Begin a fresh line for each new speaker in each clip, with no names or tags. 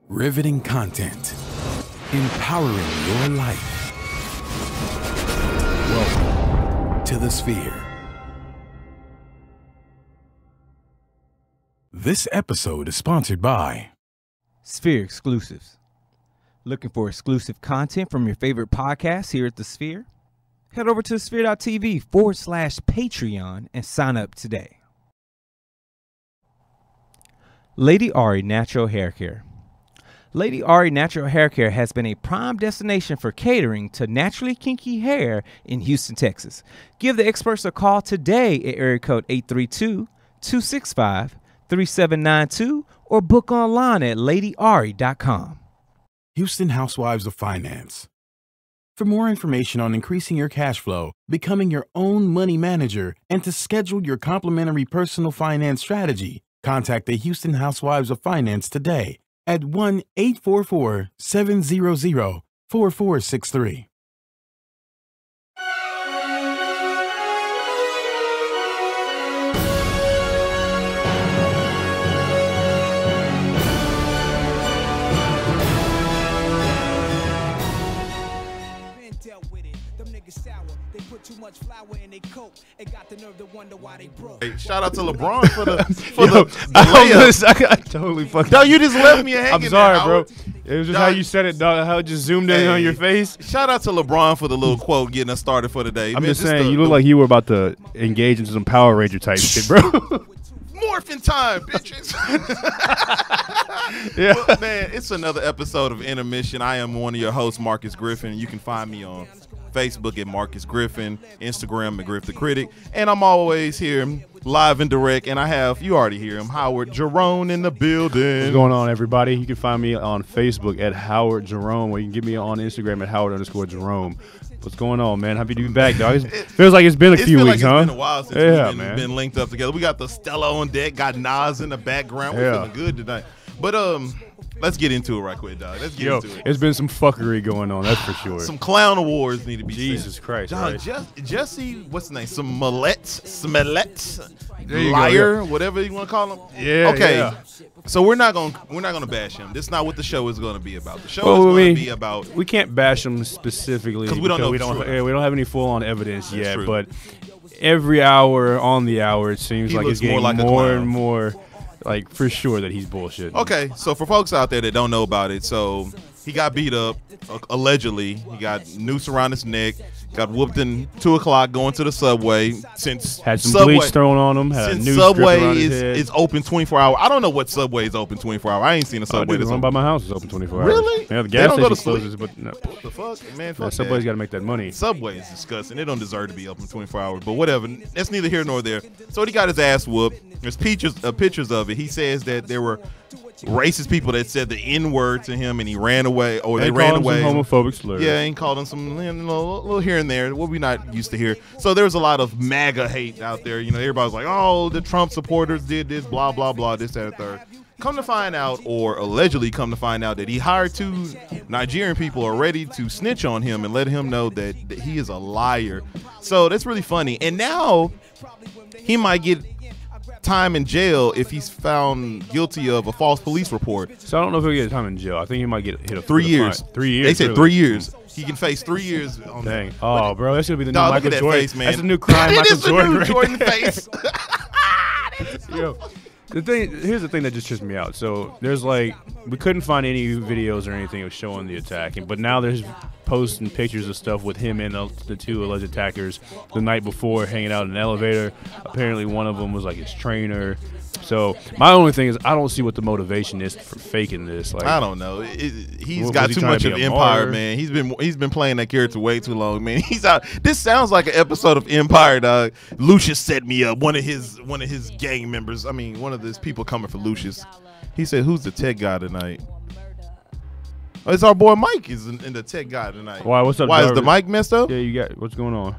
Riveting content. Empowering your life. Welcome to the Sphere. This episode is sponsored by
Sphere Exclusives. Looking for exclusive content from your favorite podcasts here at the Sphere? Head over to sphere.tv/Patreon and sign up today. Lady Ari Natural Hair Care. Lady Ari Natural Hair Care has been a prime destination for catering to naturally kinky hair in Houston, Texas. Give the experts a call today at area code 832-265-3792 or book online at ladyari.com.
Houston Housewives of Finance. For more information on increasing your cash flow, becoming your own money manager, and to schedule your complimentary personal finance strategy, contact the Houston Housewives of Finance today at 1-844-700-4463.
Hey, shout out to LeBron for the
I totally fucked
No,
up.
you just left me hanging.
I'm sorry,
there,
bro.
Howard.
It was just
Dog.
how you said it, dog. How it just zoomed in on your face.
Shout out to LeBron for the little quote getting us started for today.
I'm
Man,
just saying, you look like you were about to engage into some Power Ranger type shit, bro.
morphin' time, bitches.
Yeah.
But, man, it's another episode of Intermission. I am one of your hosts, Marcus Griffin. You can find me on Facebook at Marcus Griffin, Instagram at Griff the Critic, and I'm always here live and direct. And I have, you already hear him, Howard Jerome in the building.
What's going on, everybody? You can find me on Facebook at Howard Jerome, or you can get me on Instagram at Howard_Jerome. What's going on, man? Happy to be back, dog. Feels like it's been a few weeks,
It's
huh?
been a while since we've been linked up together. We got the Stella on deck, got Nas in the background. We're feeling good tonight. But let's get into it right quick, dog. Let's get into it.
It's been some fuckery going on, that's for sure.
Some clown awards need to be
Jesus
said.
Christ,
Dog,
right.
Jesse, what's his name? Smollett,
There you go,
liar, whatever you want to call him.
Yeah.
Okay.
yeah.
So we're not gonna bash him. This is not what the show is gonna be about. The show
Well,
is
I
gonna
mean,
be about.
We can't bash them specifically
'Cause we don't know
we
for
don't,
sure.
we don't have any full on evidence
That's
yet.
true.
But every hour on the hour, it seems
He
like
looks
it's getting
more like a
more
clown.
and more, like, for sure that he's bullshit.
Okay, so for folks out there that don't know about it, so he got beat up, allegedly. He got noose around his neck, got whooped in 2 o'clock going to the subway. Since
Had some
Subway,
bleach thrown on him. Had a
since
noose
Subway
gripped around his head.
is open 24 hours. I don't know what Subway is open 24 hours. I ain't seen a
Oh,
Subway
dude,
that's
the one
open.
by my house is open 24 hours.
Really?
Yeah, the
They
gas
don't go to
station
sleep?
closes, but no.
What the fuck? Man, fuck
Subway's
that.
got to make that money.
Subway is disgusting. They don't deserve to be open 24 hours. But whatever. That's neither here nor there. So he got his ass whooped. There's pictures of it. He says that there were racist people that said the N-word to him and he ran away, or they ran away.
Some homophobic slurs.
Yeah, and called him some, little here and there, what we not used to hear. So there's a lot of MAGA hate out there. Everybody's like, oh, the Trump supporters did this, blah, blah, blah, this, that, and third. Come to find out, or allegedly come to find out, that he hired 2 Nigerian people already to snitch on him and let him know that he is a liar. So that's really funny. And now he might get time in jail if he's found guilty of a false police report.
So I don't know if he'll get time in jail. I think he might get hit a
3 years.
3 years.
They said
really.
3 years. He can face 3 years. On
Dang. Oh, bro, that's gonna be the new
Dog, look
Michael
at that
Jordan.
face, man.
That's the new crime,
It
Michael
is the
Jordan.
new
right
Jordan
there.
face.
Yo, here's the thing that just trips me out. So there's we couldn't find any videos or anything of showing the attack, but now there's posts and pictures of stuff with him and the 2 alleged attackers the night before hanging out in an elevator. Apparently one of them was like his trainer. So my only thing is I don't see what the motivation is for faking this.
I don't know. He's
Was
got
he
too
trying
much
to
of
be a
Empire,
martyr?
man. He's been playing that character way too long, man. He's out. This sounds like an episode of Empire, dog. Lucius set me up. One of his gang members. I mean, one of his people coming for Lucius. He said, "Who's the tech guy tonight?" Oh, it's our boy Mike is in the tech guy tonight.
Why? What's up?
Why is the
Jarvis?
mic messed up?
Yeah, you got what's going on?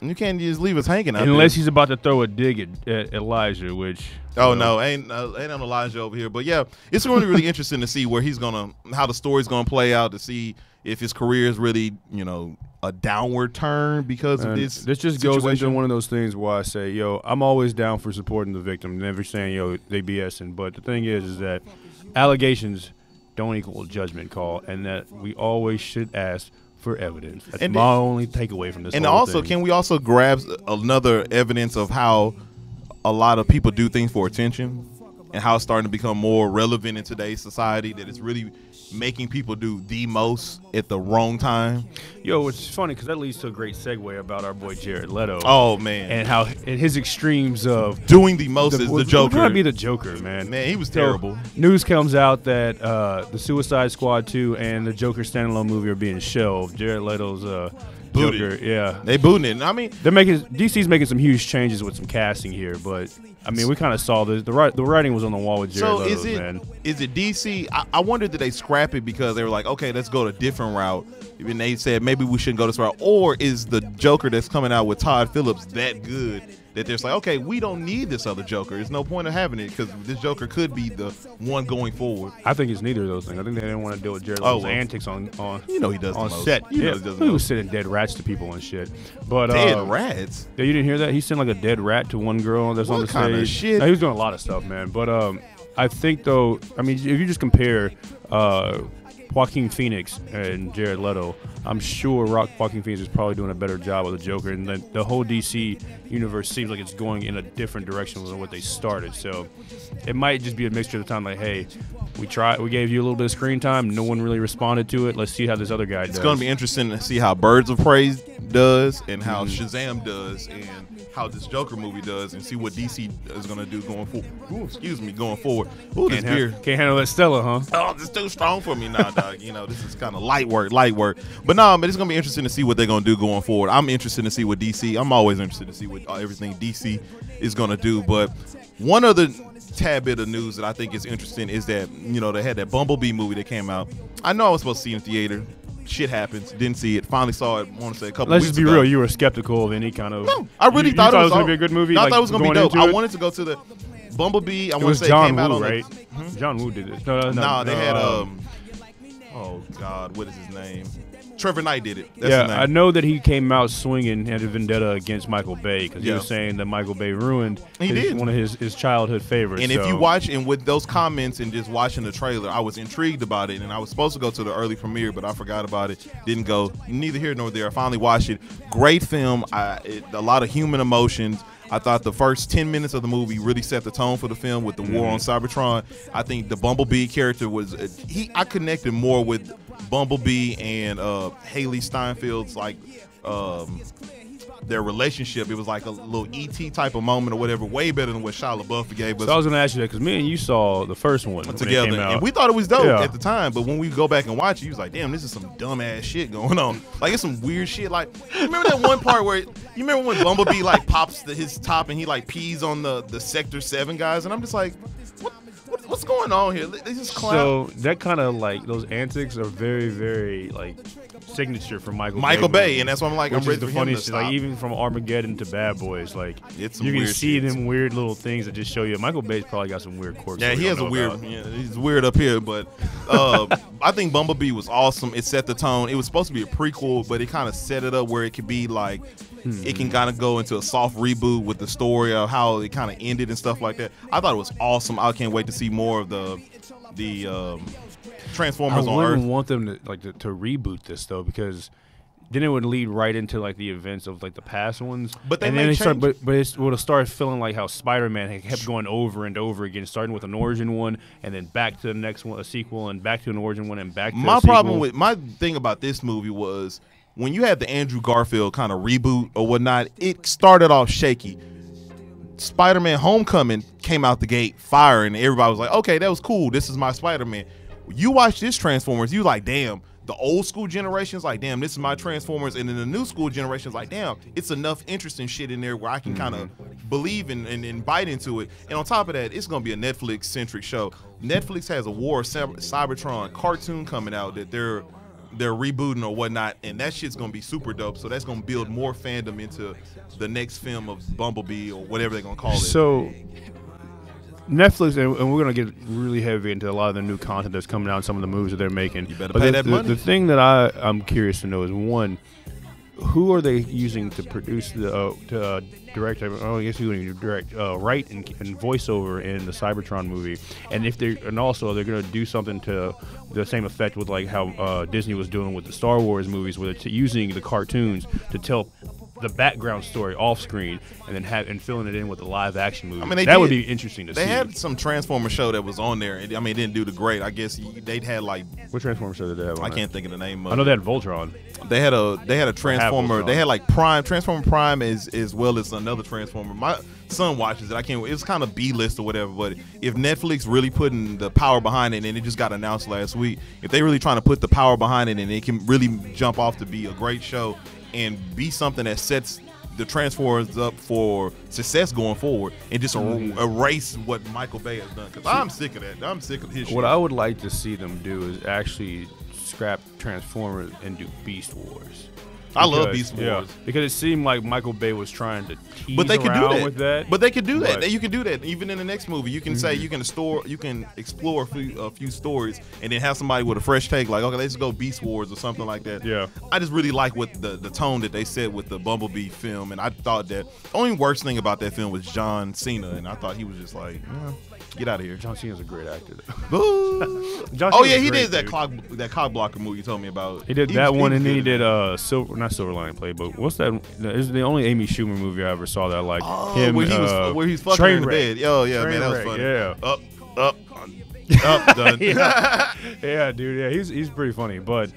You can't just leave us hanging out
Unless
there.
he's about to throw a dig at Elijah, which
Oh no, ain't no Elijah over here. But yeah, it's going to be really interesting to see where how the story's gonna play out, to see if his career is really, a downward turn because of this.
This just
situation.
goes into one of those things where I say, yo, I'm always down for supporting the victim, never saying, yo, they BSing. But the thing is that allegations don't equal a judgment call, and that we always should ask for evidence. That's
And
my only takeaway from this.
And
whole
also,
thing.
can we also grab another evidence of how a lot of people do things for attention, and how it's starting to become more relevant in today's society, that it's really making people do the most at the wrong time?
Yo, it's funny because that leads to a great segue about our boy Jared Leto.
Oh man,
and how in his extremes of
doing the most is the Joker.
Trying to be the Joker, man.
Man, he was terrible.
So, news comes out that the Suicide Squad 2 and the Joker standalone movie are being shelved. Jared Leto's Joker, yeah,
they booting it. I mean,
DC's making some huge changes with some casting here, but I mean, we kind of saw this. The writing was on the wall with Jared Leto, man.
Is it DC? I wonder, did they scrap it because they were like, okay, let's go a different route, and they said maybe we shouldn't go this route, or is the Joker that's coming out with Todd Phillips that good that they're like, okay, we don't need this other Joker. There's no point of having it because this Joker could be the one going forward.
I think it's neither of those things. I think they didn't want to deal with Jared Leto's antics on
he does
on
the most.
set.
He
was sending dead rats to people and shit. But
dead rats?
Yeah, you didn't hear that? He sent like a dead rat to one girl that's on the stage.
What kind of shit?
He was doing a lot of stuff, man. But I think though, I mean, if you just compare Joaquin Phoenix and Jared Leto, I'm sure Joaquin Phoenix is probably doing a better job with the Joker, and the whole DC universe seems like it's going in a different direction than what they started. So it might just be a mixture of the time, like, hey, we gave you a little bit of screen time, no one really responded to it. Let's see how this other guy does.
It's going to be interesting to see how Birds of Prey does, and how Shazam does, and how this Joker movie does, and see what DC is going to do going forward. Going forward. Ooh, this beer.
Can't handle that Stella, huh?
Oh, it's too strong for me now, dog. This is kind of light work. But no, it's going to be interesting to see what they're going to do going forward. I'm interested to see what DC, I'm always interested to see what everything DC is going to do. But one other tad bit of news that I think is interesting is that, they had that Bumblebee movie that came out. I know I was supposed to see it in theater. Shit happens. Didn't see it. Finally saw it, I want to say a couple weeks ago.
Let's just be real. You were skeptical of any kind of...
No, I really thought it was
going to be a good movie?
I thought it was going to be dope. I
it?
wanted to go to the Bumblebee. I
It
want
was
to say
John
it came out
Woo,
on
right?
the,
John Woo did it.
No, they had... oh, God, what is his name? Trevor Knight did it. That's his name.
I know that he came out swinging at a vendetta against Michael Bay because he was saying that Michael Bay ruined one of his childhood favorites.
And if you watch, and with those comments and just watching the trailer, I was intrigued about it, and I was supposed to go to the early premiere, but I forgot about it. Didn't go. Neither here nor there. I finally watched it. Great film. A lot of human emotions. I thought the first 10 minutes of the movie really set the tone for the film with the war on Cybertron. I think the Bumblebee character was I connected more with Bumblebee and Haley Steinfeld's their relationship. It was like a little E.T. type of moment or whatever, way better than what Shia LaBeouf gave us.
So I was going to ask you that because me and you saw the first one
together,
when it came out.
and we thought it was dope at the time, but when we go back and watch it, you was like, damn, this is some dumbass shit going on. Like, it's some weird shit. Like, you remember that one part where, you remember when Bumblebee pops his top and he pees on the Sector 7 guys, and I'm just like, what's going on here? They just clown.
So that kind of those antics are very, very signature for Michael
Bay, and that's why I'm like,
which
I'm ready
is the
for him to
funniest.
stop.
Even from Armageddon to Bad Boys,
it's some
you can
weird
see
shit.
them weird little things that just show you Michael Bay's probably got some weird quirks.
Yeah, he has a weird. He's weird up here, but I think Bumblebee was awesome. It set the tone. It was supposed to be a prequel, but it kind of set it up where it could be it can kind of go into a soft reboot with the story of how it kind of ended and stuff like that. I thought it was awesome. I can't wait to see more of the Transformers on Earth.
I wouldn't want them to reboot this though, because then it would lead right into the events of the past ones.
But they
and
may
then
change.
it would start feeling like how Spider-Man kept going over and over again, starting with an origin one and then back to the next one, a sequel, and back to an origin one and back to
my
a sequel.
problem with my thing about this movie was when you had the Andrew Garfield kind of reboot or whatnot, it started off shaky. Spider-Man Homecoming came out the gate fire, and everybody was like, okay, that was cool. This is my Spider-Man. You watch this Transformers, you like, damn. The old school generation's like, damn, this is my Transformers. And then the new school generation's like, damn, it's enough interesting shit in there where I can kind of believe and bite into it. And on top of that, it's going to be a Netflix-centric show. Netflix has a War of Cybertron cartoon coming out that they're rebooting or whatnot, and that shit's gonna be super dope. So that's gonna build more fandom into the next film of Bumblebee or whatever they're gonna call it.
So Netflix, and we're gonna get really heavy into a lot of the new content that's coming out and some of the movies that they're making.
You better pay that money.
The thing that I'm curious to know is, one, who are they using to produce the direct? Oh, I guess you're going to direct, write and voiceover in the Cybertron movie, and also they're going to do something to the same effect with like how Disney was doing with the Star Wars movies, where they're using the cartoons to tell the background story off screen and then filling it in with the live action movie. I mean, that would be interesting to see.
They had some Transformer show that was on there. I mean, it didn't do the great. I guess they'd had like
what Transformer show did they have? I
can't think of the name of
I know they had Voltron.
They had a Transformer. They had like Transformer Prime as well as another Transformer. My son watches it. It's kind of B-list or whatever. But if Netflix really putting the power behind it, and it just got announced last week, if they really trying to put the power behind it, and it can really jump off to be a great show and be something that sets the Transformers up for success going forward, and just erase what Michael Bay has done. Because I'm sick of that. I'm sick of his shit.
What I would like to see them do is actually scrap Transformers and do Beast Wars.
I love Beast Wars.
Yeah, because it seemed like Michael Bay was trying to tease
but they could do that.
with that.
But they could do that. You can do that even in the next movie. You can say you can explore a few stories and then have somebody with a fresh take, like, okay, let's go Beast Wars or something like that.
Yeah.
I just really like what the tone that they set with the Bumblebee film, and I thought that the only worst thing about that film was John Cena, and I thought he was just like, get out of here.
John Cena's a great actor.
He did that cock blocker movie you told me about.
He did that one, and then he did not Silver Lining Play, but what's that? It's the only Amy Schumer movie I ever saw that I liked. Him,
where he's fucking in the bed. Oh yeah, man, that was funny.
Yeah.
Up, done.
Yeah, dude. Yeah, he's pretty funny, but.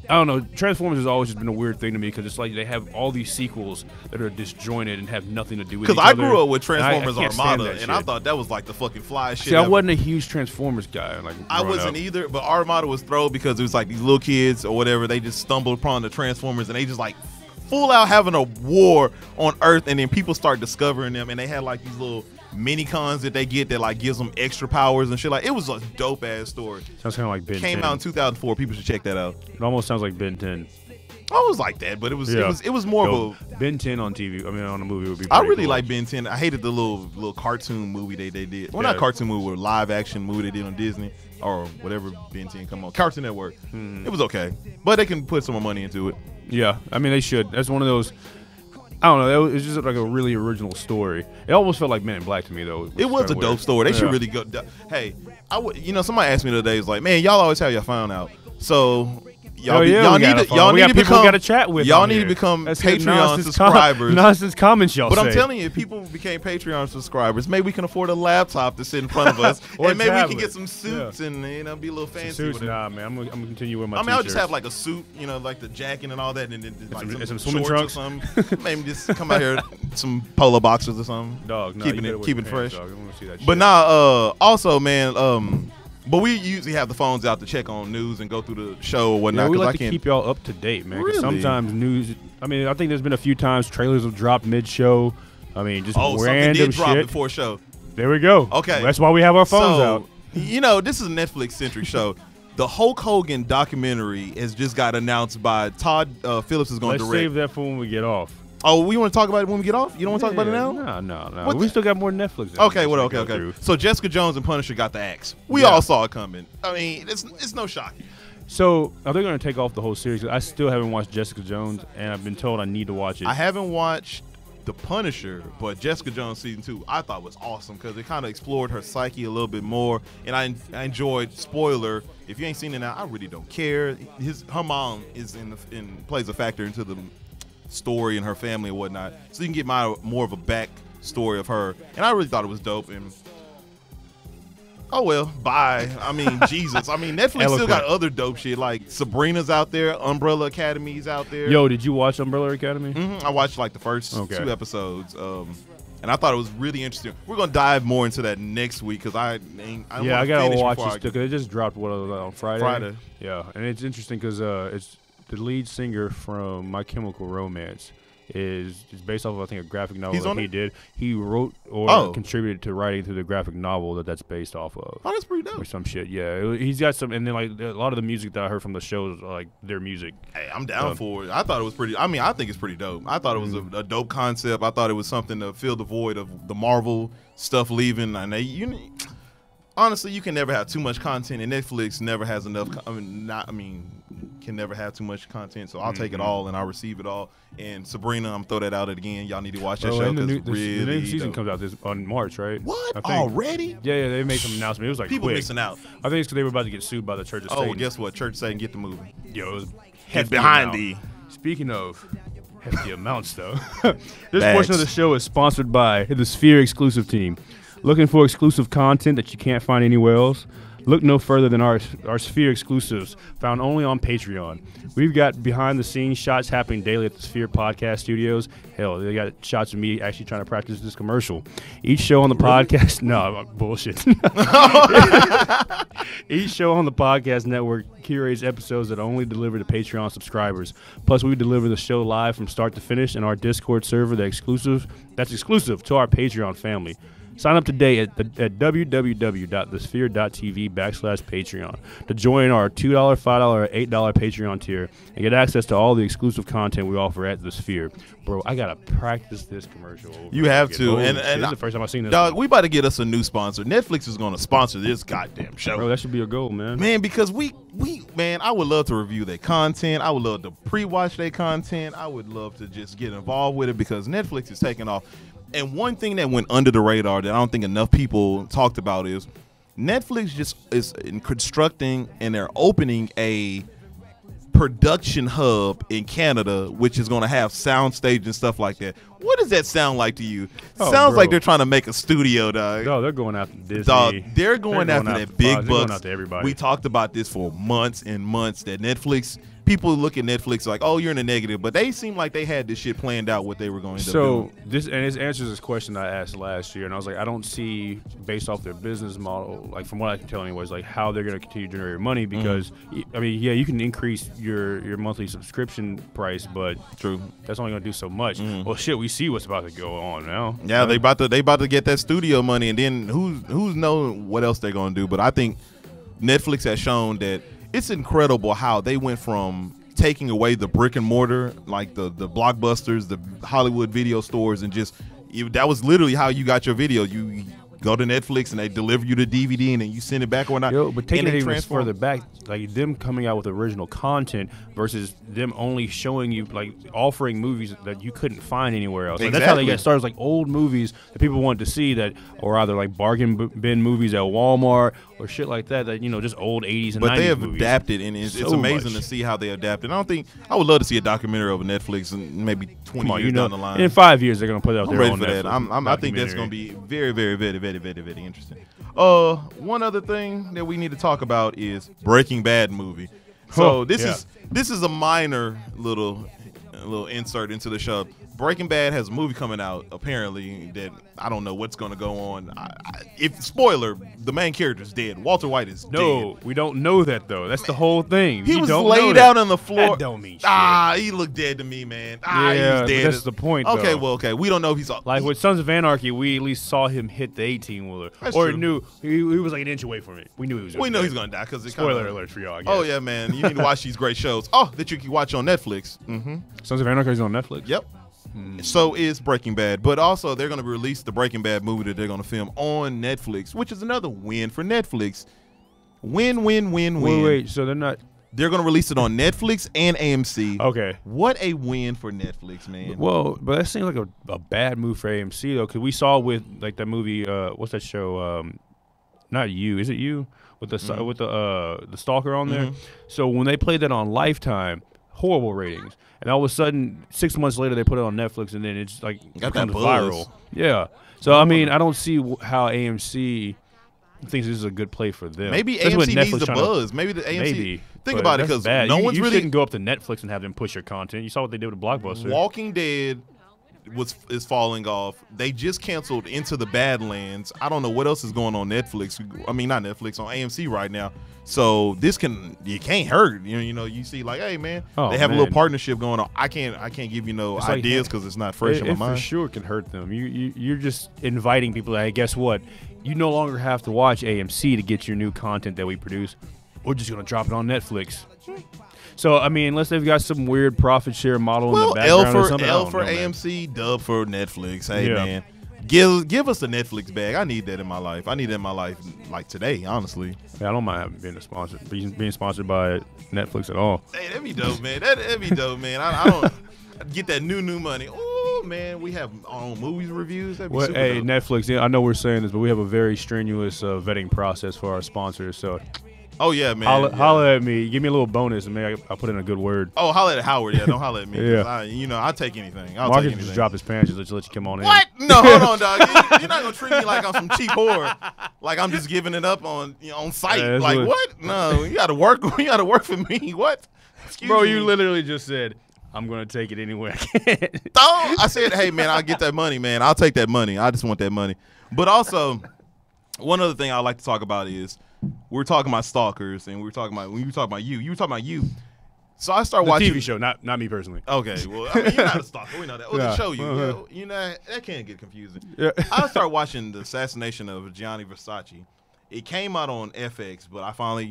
I don't know. Transformers has always just been a weird thing to me because it's like they have all these sequels that are disjointed and have nothing to do with each other.
Because I grew up with Transformers Armada, and I thought that was like the fucking fly shit.
See, I wasn't a huge Transformers guy. Like
I wasn't either, but Armada was thrown because it was like these little kids or whatever. They just stumbled upon the Transformers, and they just like full out having a war on Earth, and then people start discovering them, and they had like these little mini cons that they get that like gives them extra powers and shit. Like, it was a dope ass story.
Sounds kind of like Ben 10.
Came out in 2004. People should check that out.
It almost sounds like Ben 10.
I was like that, but it was more of a
Ben 10 on TV. I mean, on a movie would be.
I really like Ben 10. I hated the little cartoon movie they did. Well, not cartoon movie, but live action movie they did on Disney or whatever Ben 10 come on Cartoon Network. It was okay, but they can put some more money into it.
Yeah, I mean they should. That's one of those. I don't know. It was just like a really original story. It almost felt like Men in Black to me, though.
It was a dope story. They should really go. Hey, somebody asked me the other day, was like, man, y'all always have your phone out. So y'all need to become Patreon subscribers.
Nonsense comments, y'all.
But I'm telling you, if people became Patreon subscribers, maybe we can afford a laptop to sit in front of us, and maybe we can get some suits and be a little fancy.
Suits, nah, man. I'm gonna continue with my.
I'll just have like a suit, like the jacket and all that, and then like
some swimming trunks
or something. Maybe just come out here some polo boxers or something.
Dog,
keeping it fresh.
Dog. I wanna see that shit.
But also, man, but we usually have the phones out to check on news and go through the show or whatnot.
Yeah, we like to keep y'all up to date, man. Really? Sometimes news. I mean, I think there's been a few times trailers have dropped mid-show. I mean, just random
something did drop
shit
before show.
There we go.
Okay,
that's why we have our phones out.
This is a Netflix-centric show. The Hulk Hogan documentary has just got announced by Todd Phillips is going to direct.
Let's save that for when we get off.
Oh, we want to talk about it when we get off? You don't want to talk about it now?
No. We still got more Netflix.
Okay. So Jessica Jones and Punisher got the axe. We all saw it coming. I mean, it's no shock.
So are they going to take off the whole series? I still haven't watched Jessica Jones, and I've been told I need to watch it.
I haven't watched The Punisher, but Jessica Jones season 2 I thought was awesome because it kind of explored her psyche a little bit more, and I enjoyed. Spoiler: if you ain't seen it now, I really don't care. Her mom is plays a factor into the story and her family and whatnot, so you can get more of a back story of her, and I really thought it was dope. And oh well, bye. I mean, Jesus. I mean, Netflix still got other dope shit like Sabrina's out there, Umbrella Academy's out there.
Yo, did you watch Umbrella Academy?
I watched like the first 2 episodes, and I thought it was really interesting. We're gonna dive more into that next week because I
gotta watch it because it just dropped on Friday.
Friday,
yeah, and it's interesting because it's the lead singer from My Chemical Romance is based off of, I think, a graphic novel that he did. He wrote or contributed to writing to the graphic novel that's based off of.
Oh, that's pretty dope.
Or some shit, yeah. He's got some, and then like a lot of the music that I heard from the shows, like their music.
Hey, I'm down for it. I thought it was pretty. I mean, I think it's pretty dope. I thought it was a dope concept. I thought it was something to fill the void of the Marvel stuff leaving. And honestly, you can never have too much content, and Netflix never has enough. can never have too much content, so I'll take it all and I'll receive it all. And Sabrina, I'm throw that out again. Y'all need to watch that show because
the
really
new season comes out on March, right?
What?
I think.
Already?
Yeah, they made some announcement. It was like
People
quick.
missing out.
I think it's because they were about to get sued by the Church of Satan.
Oh, guess what? Church Satan, get the movie.
Yo, it was
Get
hefty
behind
amount.
thee.
Speaking of hefty amounts, though, this portion of the show is sponsored by the Sphere exclusive team. Looking for exclusive content that you can't find anywhere else? Look no further than our Sphere exclusives, found only on Patreon. We've got behind-the-scenes shots happening daily at the Sphere podcast studios. Hell, they got shots of me actually trying to practice this commercial. Each show on the podcast... No, bullshit. Each show on the podcast network curates episodes that only deliver to Patreon subscribers. Plus, we deliver the show live from start to finish in our Discord server that's exclusive to our Patreon family. Sign up today at www.thesphere.tv/Patreon to join our $2, $5, or $8 Patreon tier and get access to all the exclusive content we offer at The Sphere. Bro, I got to practice this commercial.
You have to. And
this is the first time I've seen this.
Dog, we about to get us a new sponsor. Netflix is going to sponsor this goddamn show.
Bro, that should be a goal, man.
Man, because man, I would love to review their content. I would love to pre-watch their content. I would love to just get involved with it because Netflix is taking off. And one thing that went under the radar that I don't think enough people talked about is Netflix just is constructing and they're opening a production hub in Canada, which is going to have soundstage and stuff like that. What does that sound like to you? Sounds like they're trying to make a studio, dog.
No, they're going after Disney.
Dog, they're going after that big bucks.
Going after everybody.
We talked about this for months and months, that Netflix, people look at Netflix like, oh, you're in the negative, but they seem like they had this shit planned out what they were going to do.
So this answers this question I asked last year, and I was like, I don't see, based off their business model, like from what I can tell anyways, like how they're going to continue to generate money because, I mean, yeah, you can increase your monthly subscription price, but
true,
that's only going to do so much. Well, shit, we see what's about to go on now.
Yeah, they about to get that studio money, and then who's knowing what else they're going to do. But I think Netflix has shown that it's incredible how they went from taking away the brick and mortar, like the Blockbusters, the Hollywood video stores, and just that was literally how you got your video. You go to Netflix and they deliver you the DVD and then you send it back or not.
Yo, but taking it even further back, like them coming out with original content versus them only showing you, like offering movies that you couldn't find anywhere else. Like, that's how they got started. Like old movies that people wanted to see that, or either like bargain bin movies at Walmart or shit like that. That just old 80s and 90s
But they have
movies.
adapted, and it's amazing to see how they adapted. I would love to see a documentary over Netflix and maybe 20 years down the line.
In 5 years, they're gonna put out their
ready
own
for
Netflix
that. I think that's gonna be very, very, very, very, very, very interesting. One other thing that we need to talk about is Breaking Bad movie. So this is a minor little insert into the show. Breaking Bad has a movie coming out apparently that I don't know what's going to go on. If spoiler, the main character is dead. Walter White is dead.
No, we don't know that though. That's the whole thing.
He was laid out on the floor.
That don't mean shit.
He looked dead to me, man.
Yeah,
he's dead.
that's the point.
Okay,
though.
well, okay. We don't know if he's
like with Sons of Anarchy. We at least saw him hit the 18-wheeler, or
true.
knew he was like an inch away from it. We knew he was.
We know he's gonna die because
spoiler alert for y'all. I guess.
Oh yeah, man. You need to watch these great shows. Oh, that you can watch on Netflix.
Sons of Anarchy is on Netflix.
Yep. So is Breaking Bad, but also they're going to release the Breaking Bad movie that they're going to film on Netflix, which is another win for Netflix. Win.
Wait. So they're not.
They're going to release it on Netflix and AMC.
Okay.
What a win for Netflix, man.
Well, but that seems like a bad move for AMC though, because we saw with like that movie. What's that show? Not You. Is it You? With the stalker on there. So when they played that on Lifetime, horrible ratings. And all of a sudden, 6 months later, they put it on Netflix, and then it's like becomes viral. Yeah. So I mean, I don't see how AMC thinks this is a good play for them.
Maybe AMC needs the buzz. Maybe the AMC.
Maybe.
Think about it, because no one's really.
You shouldn't go up to Netflix and have them push your content. You saw what they did with Blockbuster.
Walking Dead is falling off. They just canceled Into the Badlands. I don't know what else is going on Netflix. I mean, not Netflix, on AMC right now. So this you can't hurt. You know, you see like, hey man, they have a little partnership going on. I can't give you no ideas because it's not fresh in my mind.
For sure can hurt them. You're just inviting people that, hey, guess what? You no longer have to watch AMC to get your new content that we produce. We're just gonna drop it on Netflix. So I mean, unless they've got some weird profit share model in the background or something.
L for AMC, dub for Netflix. Hey man, Give us a Netflix bag. I need that in my life. I need that in my life like today, honestly.
Yeah, I don't mind having being sponsored by Netflix at all.
Hey, that'd be dope, man. That'd be dope, man. I don't get that new money. Oh man, we have our own movies reviews. That'd be super
Hey,
dope.
Netflix. Yeah, I know we're saying this, but we have a very strenuous vetting process for our sponsors. So,
Oh yeah, man.
holla at me. Give me a little bonus, and maybe I'll put in a good word.
Oh, holla at Howard. Yeah, don't holla at me. 'Cause
Yeah.
I'll take anything. I'll
Marcus
take anything.
just drop his pants just to let you come on
What? No, hold on, dog. You're not gonna treat me like I'm some cheap whore. Like I'm just giving it up on on site.
Yeah, that's
Like
what-
what? No, you gotta work. You gotta work for me. What? Excuse
Bro,
me.
you literally just said, I'm going to take it anywhere I can.
Oh, I said, hey man, I'll get that money, man. I'll take that money. I just want that money. But also, one other thing I like to talk about is we're talking about stalkers, and when you were talking about you. So I started
The
watching
TV show, not me personally.
Okay, well, I mean, you're not a stalker. We know that. Well,
Yeah.
to show you,
Uh-huh.
you know, that can get confusing.
Yeah.
I started watching the assassination of Gianni Versace. It came out on FX, but I finally,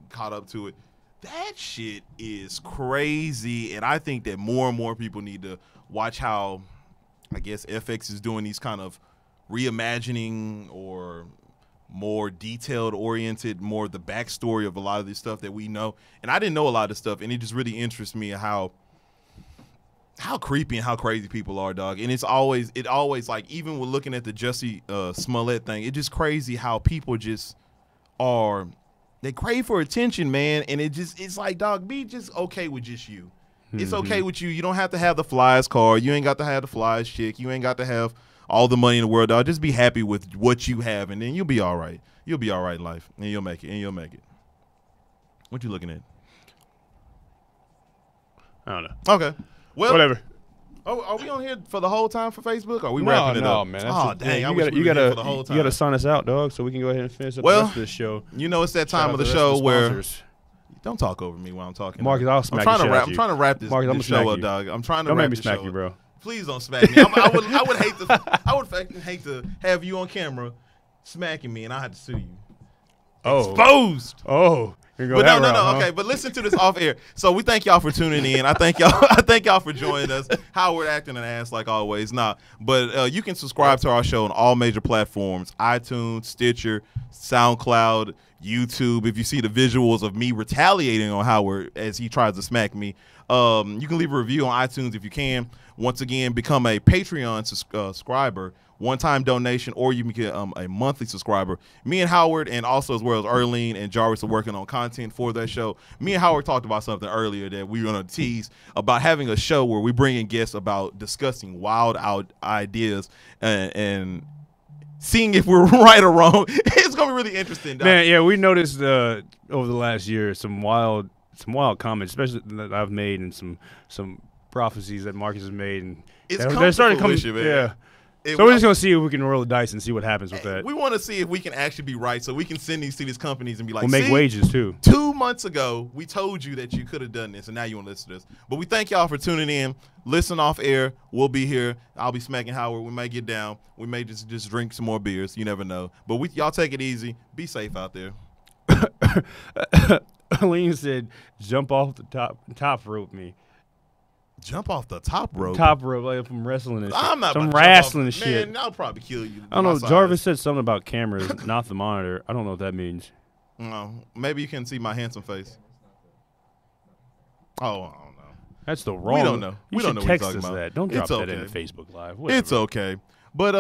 caught up to it. That shit is crazy, and I think that more and more people need to watch how, I guess, FX is doing these kind of reimagining or more detailed oriented, more the backstory of a lot of this stuff that we know. And I didn't know a lot of this stuff, and it just really interests me how creepy and how crazy people are, dog. And it always like, even with looking at the Jussie Smollett thing, it's just crazy how people just are, they crave for attention, man. And it's like, dog, be just okay with just you. It's okay with you. You don't have to have the flies car. You ain't got to have the flies chick. You ain't got to have all the money in the world, dog. Just be happy with what you have, and then you'll be all right. You'll be all right in life, and you'll make it. What you looking at?
I don't know.
Okay. Well,
Whatever.
Oh, are we on here for the whole time for Facebook? Or are we
No,
wrapping it
no,
up?
man.
Oh, dang. I wish we
you
were here
gotta,
for the whole time.
you gotta sign us out, dog, so we can go ahead and finish up
Well,
the rest of the show.
You know, it's that time
Shout
of
out
the
to
show
rest of
where
sponsors.
don't talk over me while I'm talking.
Marcus, I'll smack the shit out
I'm
you.
trying to wrap this,
Marcus, I'm
this
gonna
show
smack
up,
you.
dog. I'm trying to
Don't
wrap
make me
this
smack
show
you,
up.
bro.
Please don't smack me. I would fucking hate to have you on camera smacking me, and I had to sue you.
Oh.
Exposed.
Oh. You're
But
going
no,
that route, huh?
okay. But listen to this off air. So we thank y'all for tuning in. I thank y'all for joining us. Howard acting an ass like always. But you can subscribe to our show on all major platforms: iTunes, Stitcher, SoundCloud, YouTube. If you see the visuals of me retaliating on Howard as he tries to smack me, you can leave a review on iTunes if you can. Once again, become a Patreon subscriber. One-time donation, or you can get a monthly subscriber. Me and Howard, and also as well as Erlene and Jarvis, are working on content for that show. Me and Howard talked about something earlier that we were going to tease about having a show where we bring in guests about discussing wild out ideas and seeing if we're right or wrong. It's going to be really interesting, dog.
Man, yeah, we noticed over the last year some wild comments, especially that I've made, and some prophecies that Marcus has made, and
It's
they're starting to come.
fruition, man.
Yeah.
It-
So we're just gonna see if we can roll the dice and see what happens with that.
We want to see if we can actually be right, so we can send these to these companies and be like,
We'll make
"See,
wages too.
2 months ago, we told you that you could have done this, and now you want to listen to this." But we thank y'all for tuning in. Listen off air. We'll be here. I'll be smacking Howard. We may get down. We may just drink some more beers. You never know. But y'all take it easy. Be safe out there.
Aline said, "Jump off the top rope me."
Jump off the top rope.
Top rope, like from wrestling and shit.
I'm not
some
about to jump
wrestling
off.
shit.
Man, I'll probably kill you.
I don't know.
my size.
Jarvis said something about cameras, not the monitor. I don't know what that means.
No, maybe you can see my handsome face. Oh, I don't know.
That's the wrong.
We don't know.
You
We don't
should
know what
text
you're talking
us
about.
that. Don't drop
It's
that in
okay.
the Facebook Live. Whatever.
It's okay. But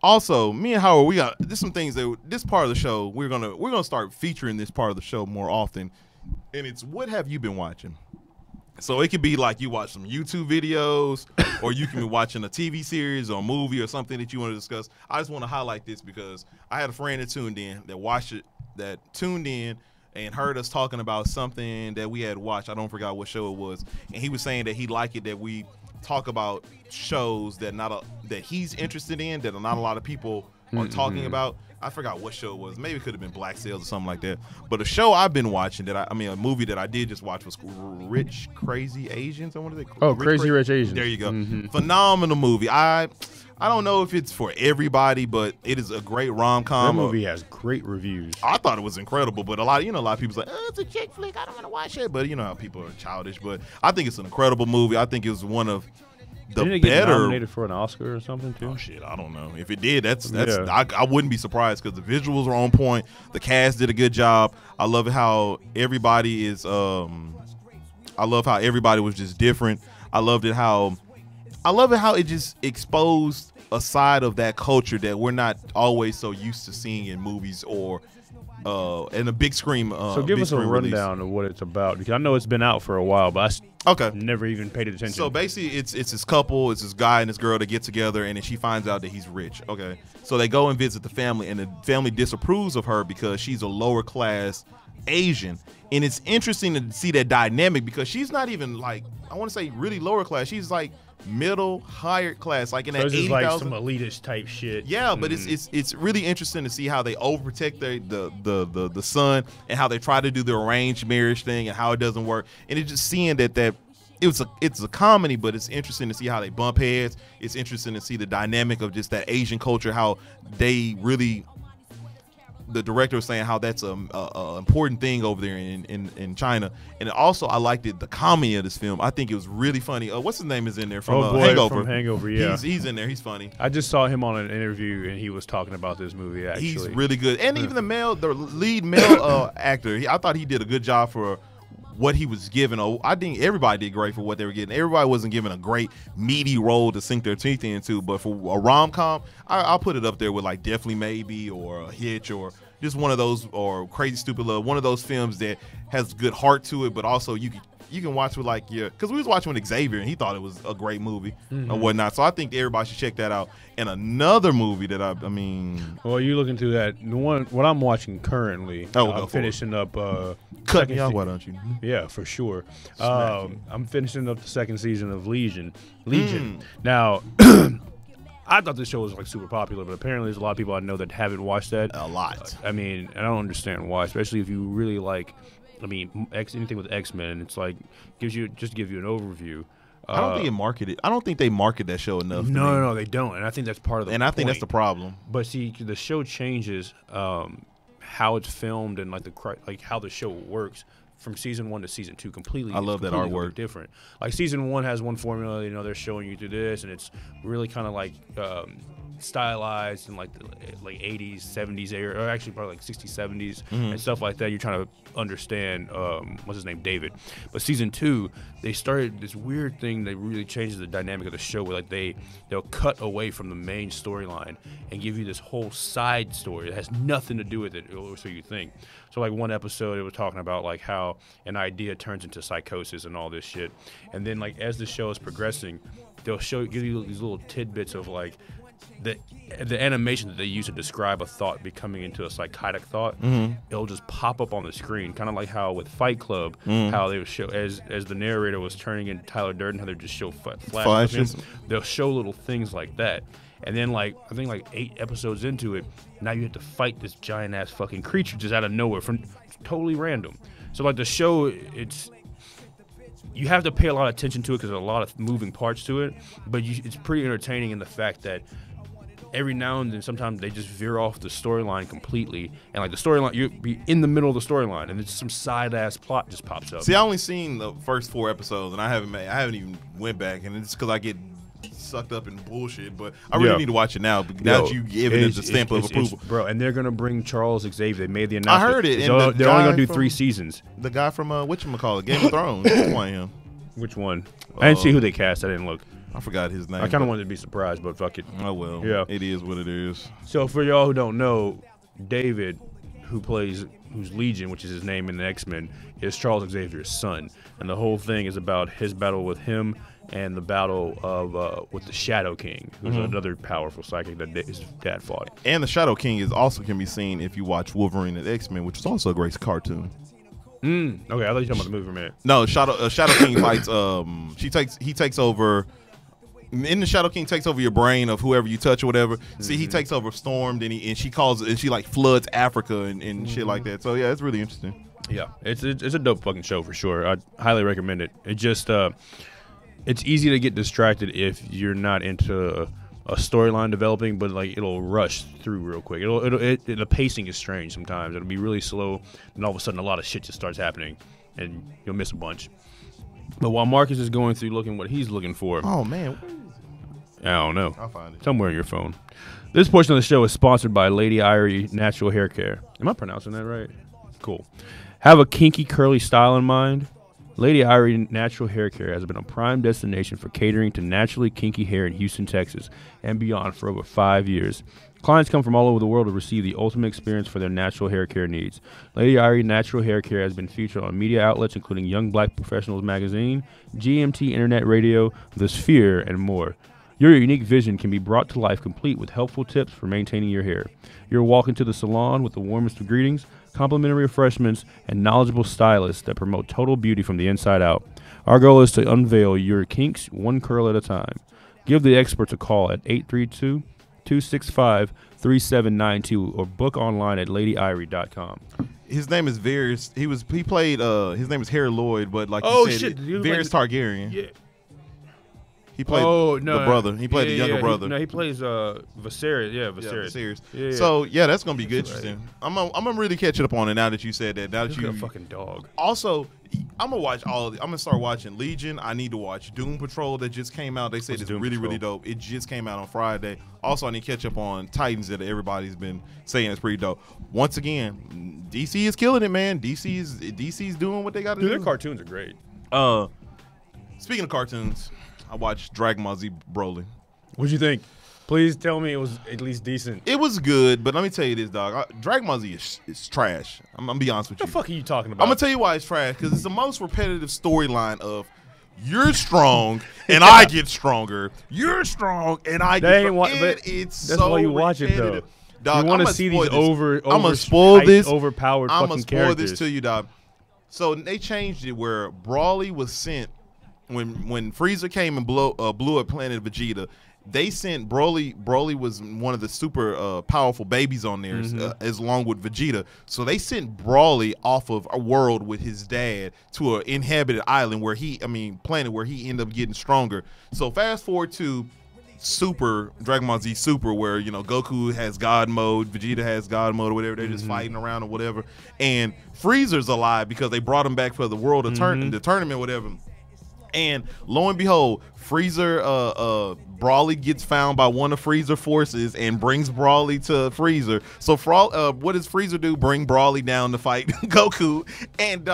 also, me and Howard, we got there's some things that this part of the show we're gonna start featuring this part of the show more often, and it's what have you been watching? So it could be like you watch some YouTube videos, or you can be watching a TV series or a movie or something that you want to discuss. I just want to highlight this because I had a friend that tuned in, and heard us talking about something that we had watched. I don't forget what show it was, and he was saying that he liked it that we talk about shows that that he's interested in that not a lot of people are talking about. I forgot what show it was. Maybe it could have been Black Sails or something like that. But a show I've been watching a movie that I did just watch was Rich Crazy Asians. I want to say.
Oh, Crazy Rich Asians.
There you go.
Mm-hmm.
Phenomenal movie. I don't know if it's for everybody, but it is a great rom-com.
That movie has great reviews.
I thought it was incredible, but a lot of people's like, it's a chick flick. I don't want to watch it. But you know how people are childish. But I think it's an incredible movie. I think it was one of the
Didn't it get
better.
nominated for an Oscar or something too?
Oh shit, I don't know. If it did, that's
Yeah.
I wouldn't be surprised because the visuals are on point. The cast did a good job. I love how everybody is. I love how everybody was just different. I love it how it just exposed a side of that culture that we're not always so used to seeing in movies or in a big screen.
So give us a rundown of what it's about, because I know it's been out for a while, but I never even paid attention.
So basically, it's this couple, it's this guy and this girl that get together, and then she finds out that he's rich. Okay, so they go and visit the family, and the family disapproves of her because she's a lower class Asian, and it's interesting to see that dynamic because she's not even like, I want to say really lower class. She's like middle, higher class, like in that 80,000.
Like some elitist type shit.
Yeah, but it's really interesting to see how they overprotect the son and how they try to do the arranged marriage thing and how it doesn't work. And it's just seeing that it's a comedy, but it's interesting to see how they bump heads. It's interesting to see the dynamic of just that Asian culture, how they really. The director was saying how that's a important thing over there in China, and also I liked the comedy of this film. I think it was really funny. What's his name is in there from Hangover?
From Hangover, yeah.
He's in there. He's funny.
I just saw him on an interview, and he was talking about this movie. Actually,
he's really good, and even the lead male actor. I thought he did a good job for what he was given. I think everybody did great for what they were getting. Everybody wasn't given a great meaty role to sink their teeth into, but for a rom-com, I'll put it up there with like Definitely Maybe or a Hitch or just one of those, or Crazy Stupid Love, one of those films that has good heart to it, but also you can watch with like because we was watching with Xavier and he thought it was a great movie or whatnot. So I think everybody should check that out. And another movie that I mean,
well, you look into that. The one what I'm watching currently. I'm finishing up.
Cut me off, why don't you?
Yeah, for sure. I'm finishing up the second season of Legion. Now. I thought this show was like super popular, but apparently there's a lot of people I know that haven't watched that.
A lot.
I mean, I don't understand why, especially if you really like, I mean, anything with X-Men. It's like give you an overview.
I don't think I don't think they market that show enough.
No, they don't, and I think that's part of the.
And I think that's the problem.
But see, the show changes how it's filmed and like how the show works from season 1 to season 2 completely.
I love that artwork.
Different. Like season 1 has one formula, they're showing you through this, and it's really kind of like stylized in like the 80s, 70s era, or actually probably like 60s, 70s and stuff like that. You're trying to understand what's his name, David. But season 2, they started this weird thing that really changes the dynamic of the show, where like they'll cut away from the main storyline and give you this whole side story that has nothing to do with it, or so you think. So like one episode, it was talking about like how an idea turns into psychosis and all this shit. And then like as the show is progressing, they'll give you these little tidbits of like the animation that they use to describe a thought becoming into a psychotic thought. It'll just pop up on the screen, kind of like how with Fight Club, how they would show as the narrator was turning into Tyler Durden, how they just show flashes. They'll show little things like that. And then, like, I think like 8 episodes into it, now you have to fight this giant ass fucking creature just out of nowhere from totally random. So like the show, you have to pay a lot of attention to it because there's a lot of moving parts to it. But it's pretty entertaining in the fact that every now and then, sometimes they just veer off the storyline completely, and like the storyline, you'll be in the middle of the storyline, and it's some side ass plot just pops up.
See, I only seen the first 4 episodes, and I haven't even went back, and it's because I get sucked up in bullshit, but I really need to watch it now. Now that you giving it the stamp of approval,
bro. And they're gonna bring Charles Xavier. They made the announcement.
I heard it.
They're only gonna do 3 seasons.
The guy from whatchamacallit, Game of Thrones. Who's playing him?
Which one? I didn't see who they cast. I didn't look.
I forgot his name.
I kind of wanted to be surprised, but fuck it.
Oh well.
Yeah,
it is what it is.
So for y'all who don't know, David, who's Legion, which is his name in the X-Men, is Charles Xavier's son, and the whole thing is about his battle with him and the battle of with the Shadow King, who's another powerful psychic that his dad fought. And
the Shadow King can be seen if you watch Wolverine and X-Men, which is also a great cartoon.
Okay, I thought you were talking about the movie for a minute.
No, Shadow King fights. He takes over. In the Shadow King takes over your brain of whoever you touch or whatever. See, he takes over Storm, and she like floods Africa and shit like that. So yeah, it's really interesting.
Yeah, it's a dope fucking show for sure. I highly recommend it. It just it's easy to get distracted if you're not into a storyline developing, but like it'll rush through real quick. The pacing is strange sometimes. It'll be really slow, and all of a sudden a lot of shit just starts happening, and you'll miss a bunch. But while Marcus is going through looking what he's looking for,
oh man,
I don't know.
I'll find it.
Somewhere in your phone. This portion of the show is sponsored by Lady Irie Natural Hair Care. Am I pronouncing that right? Cool. Have a kinky, curly style in mind? Lady Irie Natural Hair Care has been a prime destination for catering to naturally kinky hair in Houston, Texas, and beyond for over 5 years. Clients come from all over the world to receive the ultimate experience for their natural hair care needs. Lady Irie Natural Hair Care has been featured on media outlets including Young Black Professionals Magazine, GMT Internet Radio, The Sphere, and more. Your unique vision can be brought to life complete with helpful tips for maintaining your hair. You'll walk into the salon with the warmest of greetings, complimentary refreshments, and knowledgeable stylists that promote total beauty from the inside out. Our goal is to unveil your kinks one curl at a time. Give the experts a call at 832-265-3792 or book online at ladyirie.com.
His name is Varys. He played his name is Harry Lloyd, but like
Oh,
you said,
shit, dude,
Varys
like-
Targaryen.
Yeah.
He played the brother. He played the younger brother.
He plays Viserys. Yeah, Viserys.
Viserys.
Yeah.
So yeah, that's gonna be good.
That's
Interesting. I'm gonna really catch up on it now that you said that. Now that
Look at
you
a fucking dog.
also, I'm gonna watch all of it. I'm gonna start watching Legion. I need to watch Doom Patrol that just came out. They said
What's
it's
Doom
really
Patrol?
really dope. It just came out on Friday. Also, I need to catch up on Titans that everybody's been saying is pretty dope. Once again, DC is killing it, man. DC's doing what they got to
Dude,
do.
their cartoons are great.
Speaking of cartoons, I watched Dragon Ball Z Broly.
What'd you think? Please tell me it was at least decent.
It was good, but let me tell you this, dog. Dragon Ball Z is trash. I'm gonna be honest with
What
you.
the fuck are you talking about?
I'm gonna tell you why it's trash, because it's the most repetitive storyline of you're strong and I get stronger. You're strong and I get stronger.
It's
so
why you watch it though.
repetitive. Dog,
You want
I'ma
to see
spoil
these
this. I'ma spoil
hyped,
this.
overpowered
I'm
fucking
gonna spoil
characters.
this to you, dog. So they changed it where Broly was sent when Frieza came and blew up planet Vegeta. They sent Broly. Broly was one of the super powerful babies on there, as along with Vegeta. So they sent Broly off of a world with his dad to an inhabited island where planet where he ended up getting stronger. So fast forward to Super Dragon Ball Z Super, where Goku has God mode, Vegeta has God mode, or whatever. They're just fighting around or whatever, and Frieza's alive because they brought him back for the world of the tournament, whatever. And lo and behold, Broly gets found by one of Frieza forces and brings Broly to Frieza. So what does Frieza do? Bring Broly down to fight Goku. And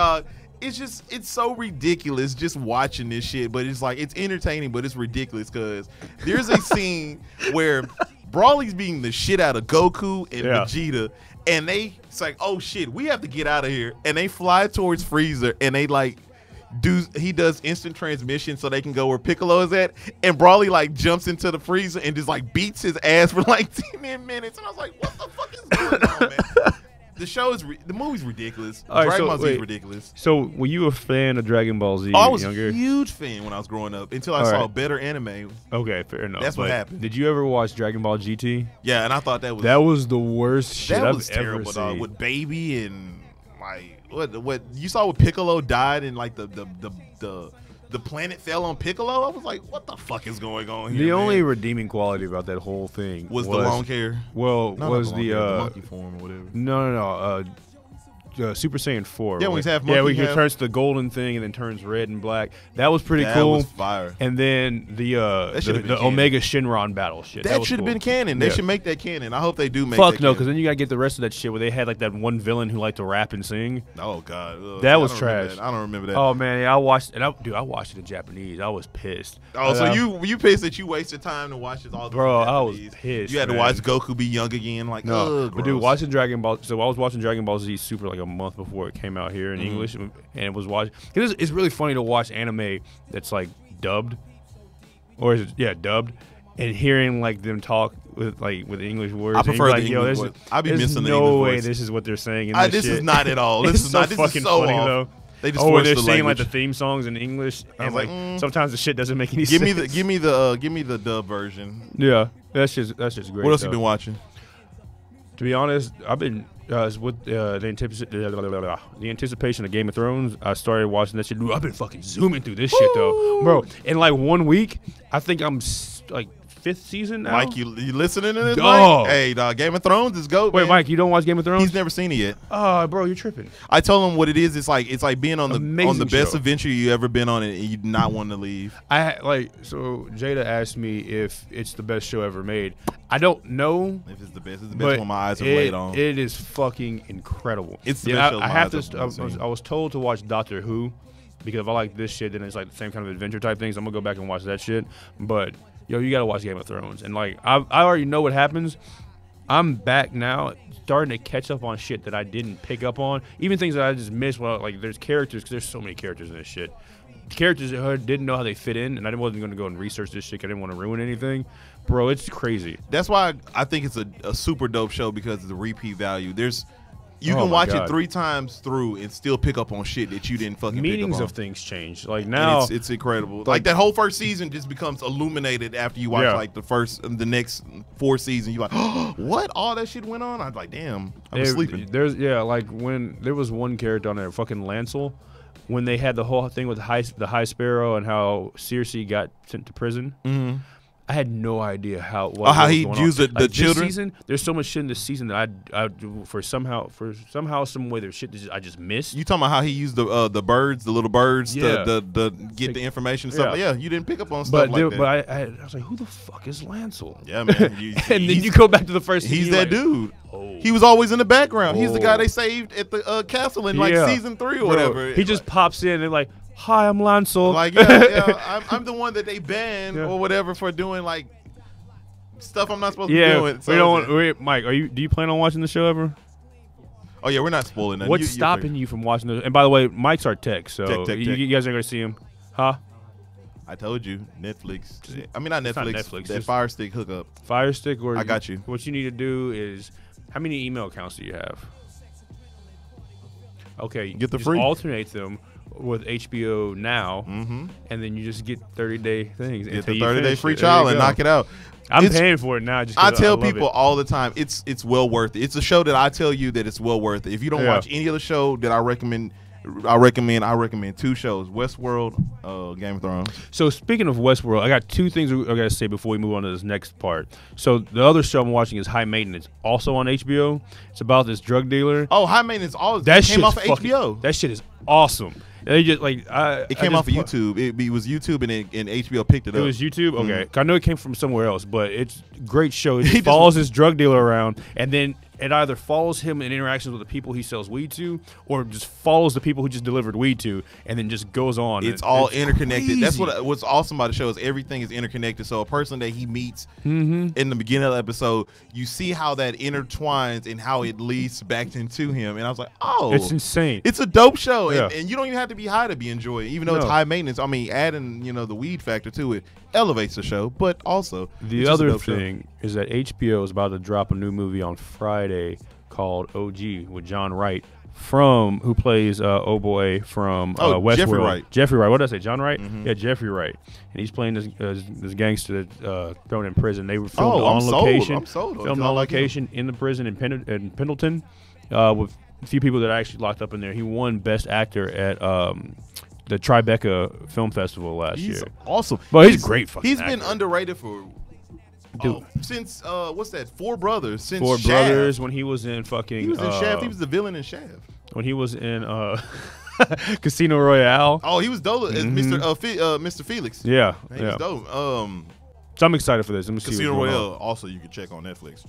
it's so ridiculous just watching this shit. But it's like, it's entertaining, but it's ridiculous because there's a scene where Broly's beating the shit out of Goku and Vegeta. And it's like, oh shit, we have to get out of here. And they fly towards Frieza and they he does instant transmission so they can go where Piccolo is at, and Broly jumps into the freezer and just beats his ass for 10 minutes, and I was like, what the fuck is going on, man? The movie's ridiculous. Dragon Ball Z is ridiculous.
So were you a fan of Dragon Ball Z?
I was
younger?
a huge fan when I was growing up until I saw better anime.
Okay, fair enough.
That's what happened.
Did you ever watch Dragon Ball GT?
Yeah, and I thought that
was the worst shit I've
was
ever
terrible,
seen.
dog, with Baby and what you saw when Piccolo died and the planet fell on Piccolo. I was like, what the fuck is going on here?
The
man?
only redeeming quality about that whole thing
was the long hair.
Well, was the
monkey form or whatever.
No. Super Saiyan 4.
Yeah, when he's half monkey.
Yeah, when he turns to the golden thing and then turns red and black. That was pretty cool.
That was fire.
And then the Omega Shinron battle shit.
That should have been canon. They should make that canon. I hope they do make
Fuck
that
no,
canon.
because then you got to get the rest of that shit where they had that one villain who liked to rap and sing.
Oh, God. Ugh.
That was trash.
I don't remember that.
Oh, man. I watched it. I watched it in Japanese. I was pissed.
Oh, so you pissed that you wasted time to watch this all the
Bro,
Japanese.
I was pissed.
You had to watch Goku be young again.
No, but dude,
gross.
watching Dragon Ball. So I was watching Dragon Ball Z Super a month before it came out here in English, and it was watching. It's really funny to watch anime that's dubbed, or is it dubbed, and hearing them talk with English words.
I prefer
and
the
yo,
English voice. I be missing the
no
English
way
voice.
this is what they're saying.
This is not at all. This is not. This
fucking
is so
funny
off.
though.
They just
and they're
the
saying
language.
the theme songs in English, and
was
sometimes the shit doesn't make any
give
sense.
me the dub version.
Yeah, that's just great.
What else you been watching?
To be honest, I've been with the anticipation of Game of Thrones. I started watching that shit. Dude, I've been fucking zooming through this shit though, bro. In 1 week, I think I'm 5th season now.
Mike, you listening to this?
Dog.
Mike? Hey, dog, Game of Thrones is GOAT.
Wait,
man.
Mike, you don't watch Game of Thrones?
He's never seen it yet.
Oh, bro, you're tripping.
I told him what it is. It's like being on the
Amazing
best
show.
adventure you ever been on, and you not wanting to leave.
So Jada asked me if it's the best show ever made. I don't know.
If it's the best
But
one my eyes have laid on.
it is fucking incredible.
It's the best show
I
my
have
eyes
to.
have seen.
I was told to watch Doctor Who because if I like this shit, then it's like the same kind of adventure type things. I'm gonna go back and watch that shit. But yo, you gotta watch Game of Thrones. And like I already know what happens. I'm back now, starting to catch up on shit that I didn't pick up on. Even things that I just missed. Well, like there's characters because there's so many characters in this shit. Characters that I didn't know how they fit in, and I wasn't going to go and research this shit. I didn't want to ruin anything, bro. It's crazy.
That's why I think it's a super dope show because of the repeat value. You
Oh
can
my
watch
God.
it 3 times through and still pick up on shit that you didn't fucking pick
Meanings
up on.
of things change. Like
And
now,
it's incredible. Like that whole first season just becomes illuminated after you watch
Yeah.
like the next 4 seasons. You're like, oh, what? All that shit went on? I was like, damn, I was sleeping.
There's like when there was one character on there, fucking Lancel, when they had the whole thing with the High Sparrow and how Cersei got sent to prison.
Mm-hmm.
I had no idea how
he used the
this
children?
season, there's so much shit in this season that I for somehow some way there's shit that I just missed.
You talking about how he used the birds, the little birds,
Yeah.
to get the information and stuff?
Yeah.
Yeah, you didn't pick up on stuff like that.
But I was like, who the fuck is Lancel?
Yeah, man.
And then you go back to the first.
He's
season,
that
like,
dude.
Oh.
He was always in the background. He's the guy
Oh.
they saved at the castle in like
Yeah.
season 3 or
Bro,
whatever.
He just pops in and like, hi, I'm Lancel.
like yeah, I'm the one that they banned
Yeah.
or whatever for doing like stuff I'm not supposed to be
yeah,
doing. So
we don't want. Wait, Mike, do you plan on watching the show ever?
oh yeah, we're not spoiling that.
What's stopping you from watching the? And by the way, Mike's our tech, so
Tech.
you guys are gonna see him, huh?
I told you, Netflix. I mean, not
It's not
Netflix.
Netflix,
That
just-
Fire Stick hookup.
Fire Stick, or
I got you.
What you need to do is, how many email accounts do you have? Okay,
Get the
just
free.
alternate them with HBO Now,
Mm-hmm.
and then you just get 30-day things.
Get
until
the
you
30-day
finish
free
it. There
trial
you
and
go.
knock it out.
I'm
It's-
paying for it now. Just
I
'cause
tell
love
people
it.
all the time, it's well worth it. It's a show that I tell you that it's well worth it. If you don't
Yeah.
watch any other show that I recommend 2 shows: Westworld, Game of Thrones.
So speaking of Westworld, I got 2 things I gotta say before we move on to this next part. So the other show I'm watching is High Maintenance, also on HBO. It's about this drug dealer.
Oh, High Maintenance always
That
came
shit's
off of
fucking-
HBO.
That shit is awesome. They just like
It came off of YouTube. It was YouTube and HBO picked it
It
up.
was YouTube. Okay,
Mhm.
I know it came from somewhere else, but it's a great show. It
He
just
just-
follows this drug dealer around, and then it either follows him in interactions with the people he sells weed to, or just follows the people who just delivered weed to, and then just goes on.
It's all
It's
interconnected. That's
crazy.
what's awesome about the show is everything is interconnected. So a person that he meets
Mhm.
in the beginning of the episode, you see how that intertwines and how it leads back into him. And I was like, oh,
It's insane.
it's a dope show.
Yeah.
And you don't even have to be high to be enjoyed, even though it's
No.
high maintenance. I mean, adding the weed factor to it elevates the show, but also
The
it's just a
other
dope show.
thing is that HBO is about to drop a new movie on Friday called OG with John Wright, who plays Oh Boy from Westworld.
Jeffrey Wright.
Jeffrey Wright. What did I say? John Wright?
Mhm.
Yeah, Jeffrey Wright. And he's playing this gangster that's thrown in prison. They were filmed
Oh,
on
I'm sold.
location.
I'm sold.
Filmed
I
on
like him.
location in the prison in Pendleton with a few people that are actually locked up in there. He won Best Actor at the Tribeca Film Festival last
He's
year.
awesome.
Well, he's a great fucking
He's been
actor.
underrated for
Dude.
since what's that? Four Brothers. Since
Four
Shaft.
Brothers when he was in fucking
He was in Shaft. He was the villain in Shaft.
when he was in Casino Royale.
Oh, he was dope as
Mhm.
Mr. Felix.
Yeah,
He was dope.
So I'm excited for this. Let me see
Casino
what's going
Royale. Also, you can check on Netflix.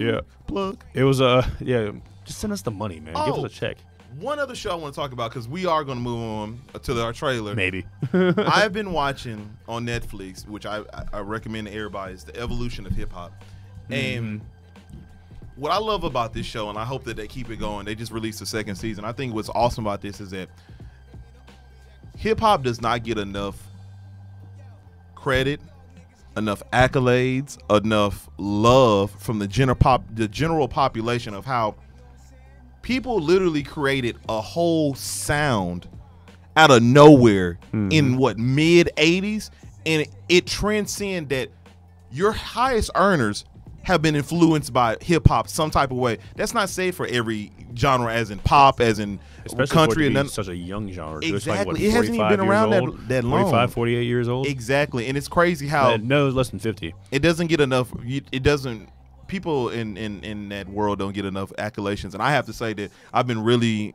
Yeah.
Plug.
It was just send us the money, man. Give
Oh.
us a check.
One other show I want to talk about because we are going to move on to our trailer.
Maybe.
I've been watching on Netflix, which I recommend to everybody, is The Evolution of Hip Hop. And what I love about this show, and I hope that they keep it going, they just released the 2nd season. I think what's awesome about this is that hip hop does not get enough credit, enough accolades, enough love from the general population of how people literally created a whole sound out of nowhere in mid 80s, and it transcended that your highest earners have been influenced by hip hop some type of way. That's not safe for every genre, as in pop, as in
Especially
country,
for it
and
to
none.
be such a young genre.
Exactly,
It's like, what,
it hasn't even been
45
around
years old?
that long.
45, 48 years old.
Exactly, and it's crazy how
No, less than 50.
it doesn't get enough. It doesn't. People in that world don't get enough accolations, and I have to say that I've been really.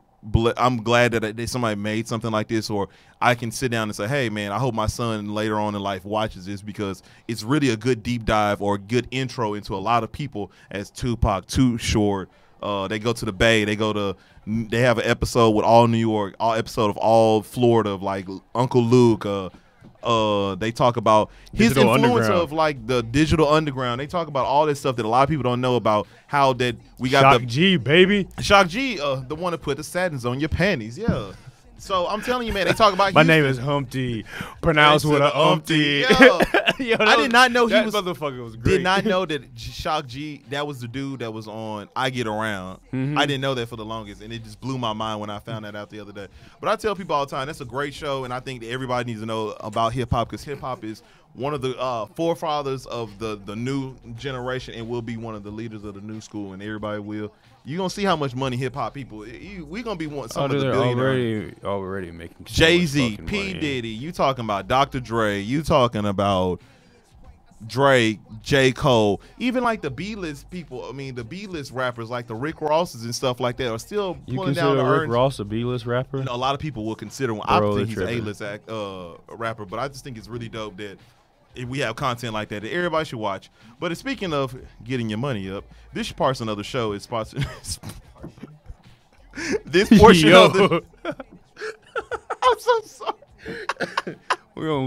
I'm glad that somebody made something like this, or I can sit down and say, hey man, I hope my son later on in life watches this, because it's really a good deep dive or a good intro into a lot of people, as Tupac, Too Short. They go to the Bay. They have an episode with all New York, all episode of all Florida, of like Uncle Luke. They talk about his
Digital
influence
Underground.
of like the digital underground. They talk about all this stuff that a lot of people don't know about. How that we got
Shock G, baby.
Shock G, the one that put the satins on your panties. Yeah. So I'm telling you, man, they talk about
My
Houston.
name is Humpty, pronounced with an umpty.
Yo.
Yo,
I did not know he
that
was.
motherfucker was great.
Did not know that Shock G, that was the dude that was on I Get Around.
Mm-hmm.
I didn't know that for the longest, and it just blew my mind when I found that out the other day. But I tell people all the time, that's a great show, and I think that everybody needs to know about hip hop, because hip hop is one of the forefathers of the new generation, and will be one of the leaders of the new school, and everybody will. You're going to see how much money hip hop people, we're going to be some of the
they're
billionaires.
already making so much
Jay-Z,
fucking
P.
money.
Diddy, you talking about Dr. Dre, you talking about Drake, J. Cole, even like the B-list people, I mean the B-list rappers like the Rick Rosses and stuff like that are still
You
pulling down
consider
the
Rick
earns.
Ross a B-list rapper?
A lot of people will consider him. I
Bro,
think he's
they're
an
tripping.
A-list rapper, but I just think it's really dope that if we have content like that everybody should watch. But speaking of getting your money up, this portion of the show is sponsored. This portion of the. I'm so sorry.
We're gonna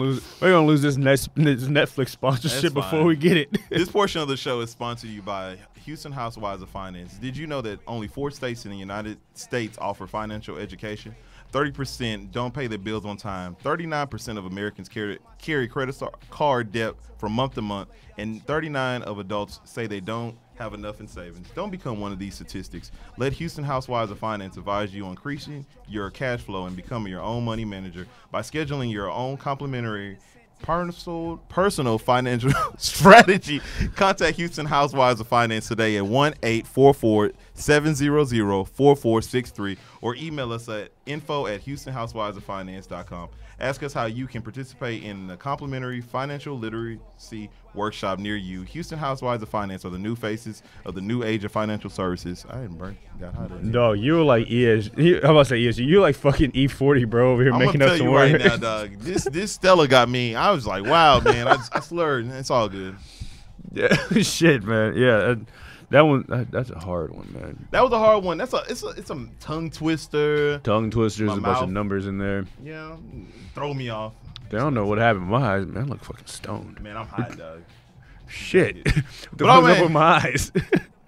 lose this Netflix sponsorship
That's
before
fine.
we get it.
This portion of the show is sponsored to you by Houston Housewives of Finance. Did you know that only 4 states in the United States offer financial education? 30% don't pay their bills on time. 39% of Americans carry credit card debt from month to month, and 39% of adults say they don't have enough in savings. Don't become one of these statistics. Let Houston Housewives of Finance advise you on increasing your cash flow and becoming your own money manager by scheduling your own complimentary personal financial strategy. Contact Houston Housewives of Finance today at 1-844-700-4463 or email us at info@houstonhousewivesoffinance.com. Ask us how you can participate in a complimentary financial literacy workshop near you. Houston Housewives of Finance are the new faces of the new age of financial services. I didn't got hot in here.
No, you were like I'm about to say ESG. You're like fucking E40, bro, over here
I'm
making
gonna
up
tell
some
you
words.
right now, dog. This Stella got me. I was like, wow, man. I slurred. It's all good.
Yeah, shit, man. Yeah, that one. That's a hard one, man.
That was a hard one. It's a tongue twister.
Tongue twisters,
My
a bunch of
mouth.
numbers in there.
Yeah, throw me off.
They don't know what happened with my eyes, man. I look fucking stoned.
Man, I'm hot, dog.
Shit. What the
But oh,
fuck's up
man.
with my eyes?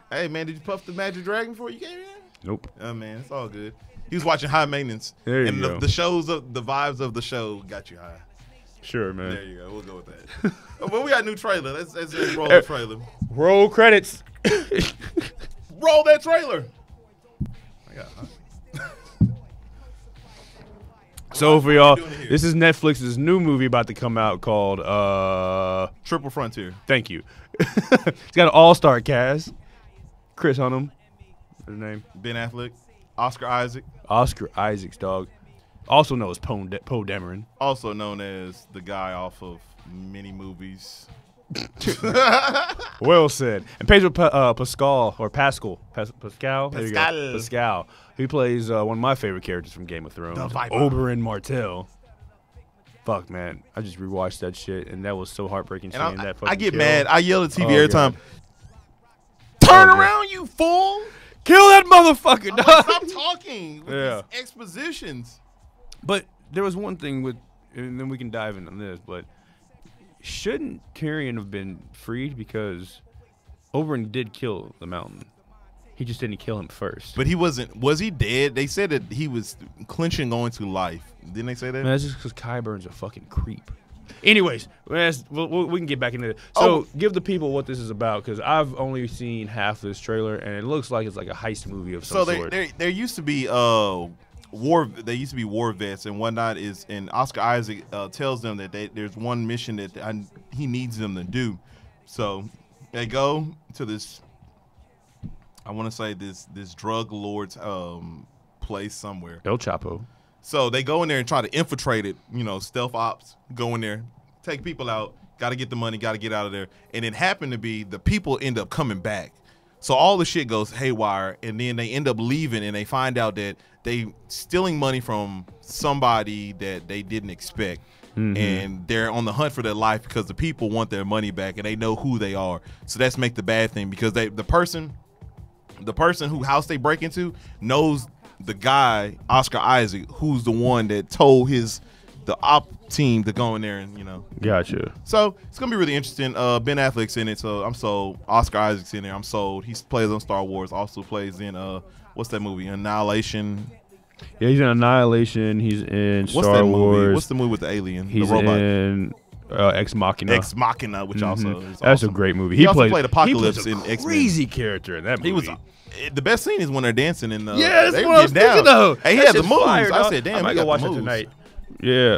Hey, man, did you puff the Magic Dragon before you came in?
Nope.
Oh, man, it's all good. He was watching High Maintenance.
There you
and
go.
the vibes of the show got you high.
Sure, man.
There you go. We'll go with that. But we got a new trailer. Let's roll the trailer.
Roll credits.
Roll that trailer. I got hot.
So for y'all,
doing here?
this is Netflix's new movie about to come out called
Triple Frontier.
Thank you. It's got an all-star cast. Chris Hunnam, what's his name?
Ben Affleck, Oscar Isaac,
Oscar Isaacs, dog. Also known as Poe Dameron.
also known as the guy off of many movies.
Well said. And Pedro Pascal. Pascal. There you go.
Pascal.
Pascal. He plays one of my favorite characters from Game of Thrones.
The Viper.
Oberyn Martell. Fuck, man. I just rewatched that shit, and that was so heartbreaking seeing
And
that fucking
I get
kill.
mad. I yell at TV
Oh,
every
God.
time. Turn
Oh, God.
around, you fool!
Kill that motherfucker,
I'm
dog.
like, stop talking with
Yeah.
these expositions.
But there was one thing with, and then we can dive into this, but shouldn't Tyrion have been freed? Because Oberyn did kill the Mountain. He just didn't kill him first.
But he wasn't. Was he dead? They said that he was clinching on to life. Didn't they say that?
Man, that's just because Qyburn's a fucking creep. Anyways, we can get back into it. So
Oh.
give the people what this is about, because I've only seen half this trailer, and it looks like it's like a heist movie of some
So
sort.
there used to be war. They used to be war vets and whatnot. And Oscar Isaac tells them that there's one mission that he needs them to do. So They go to this. I want to say this drug lord's place somewhere.
El Chapo.
So they go in there and try to infiltrate it. Stealth ops. Go in there, take people out. Got to get the money. Got to get out of there. And it happened to be the people end up coming back. So all the shit goes haywire, and then they end up leaving, and they find out that they stealing money from somebody that they didn't expect. And they're on the hunt for their life because the people want their money back, and they know who they are. So that's make the bad thing, because the person who house they break into knows the guy, Oscar Isaac, who's the one that told the op team to go in there and
Gotcha.
So it's gonna be really interesting. Ben Affleck's in it, so I'm sold. Oscar Isaac's in there, I'm sold. He plays on Star Wars, also plays in what's that movie, Annihilation.
Yeah, he's in Annihilation. He's in
What's
Star
that movie?
Wars.
What's the movie with the alien,
He's
the robot?
in Ex Machina.
Ex Machina, which also is
That's
awesome.
a great movie.
He also played Apocalypse
he
in
plays a
X-Men.
crazy character in that movie.
He was. The best scene is when they're dancing in the.
Yeah, that's
they
what I was
getting
thinking of.
Hey, he
That
had the
shit's
moves.
fire,
I
dog.
said, damn,
I might
he
go
got
watch
the
it
moves.
tonight. Yeah,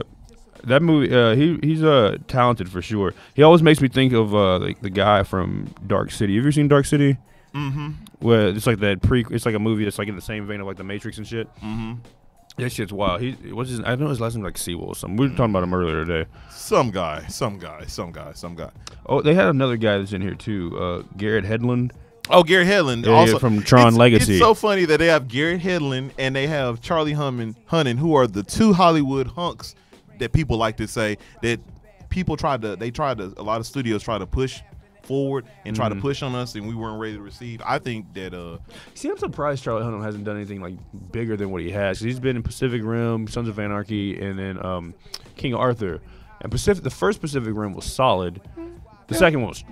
that movie. He's talented for sure. He always makes me think of the guy from Dark City. Have you ever seen Dark City?
Mm-hmm.
Where it's like it's like a movie that's like in the same vein of like The Matrix and shit. Mm-hmm. That shit's wild. I know his last name like Sewell or something. We were talking about him earlier today.
Some guy.
Oh, they had another guy that's in here too. Garrett Hedlund.
Oh, Garrett Hedlund.
Yeah,
also
from Tron Legacy.
It's so funny that they have Garrett Hedlund and they have Charlie Hunnam, who are the two Hollywood hunks that people like to say that a lot of studios try to push forward and try to push on us, and we weren't ready to receive. I think that
See, I'm surprised Charlie Hunnam hasn't done anything like bigger than what he has. He's been in Pacific Rim, Sons of Anarchy, and then King Arthur. And the first Pacific Rim was solid. The second one was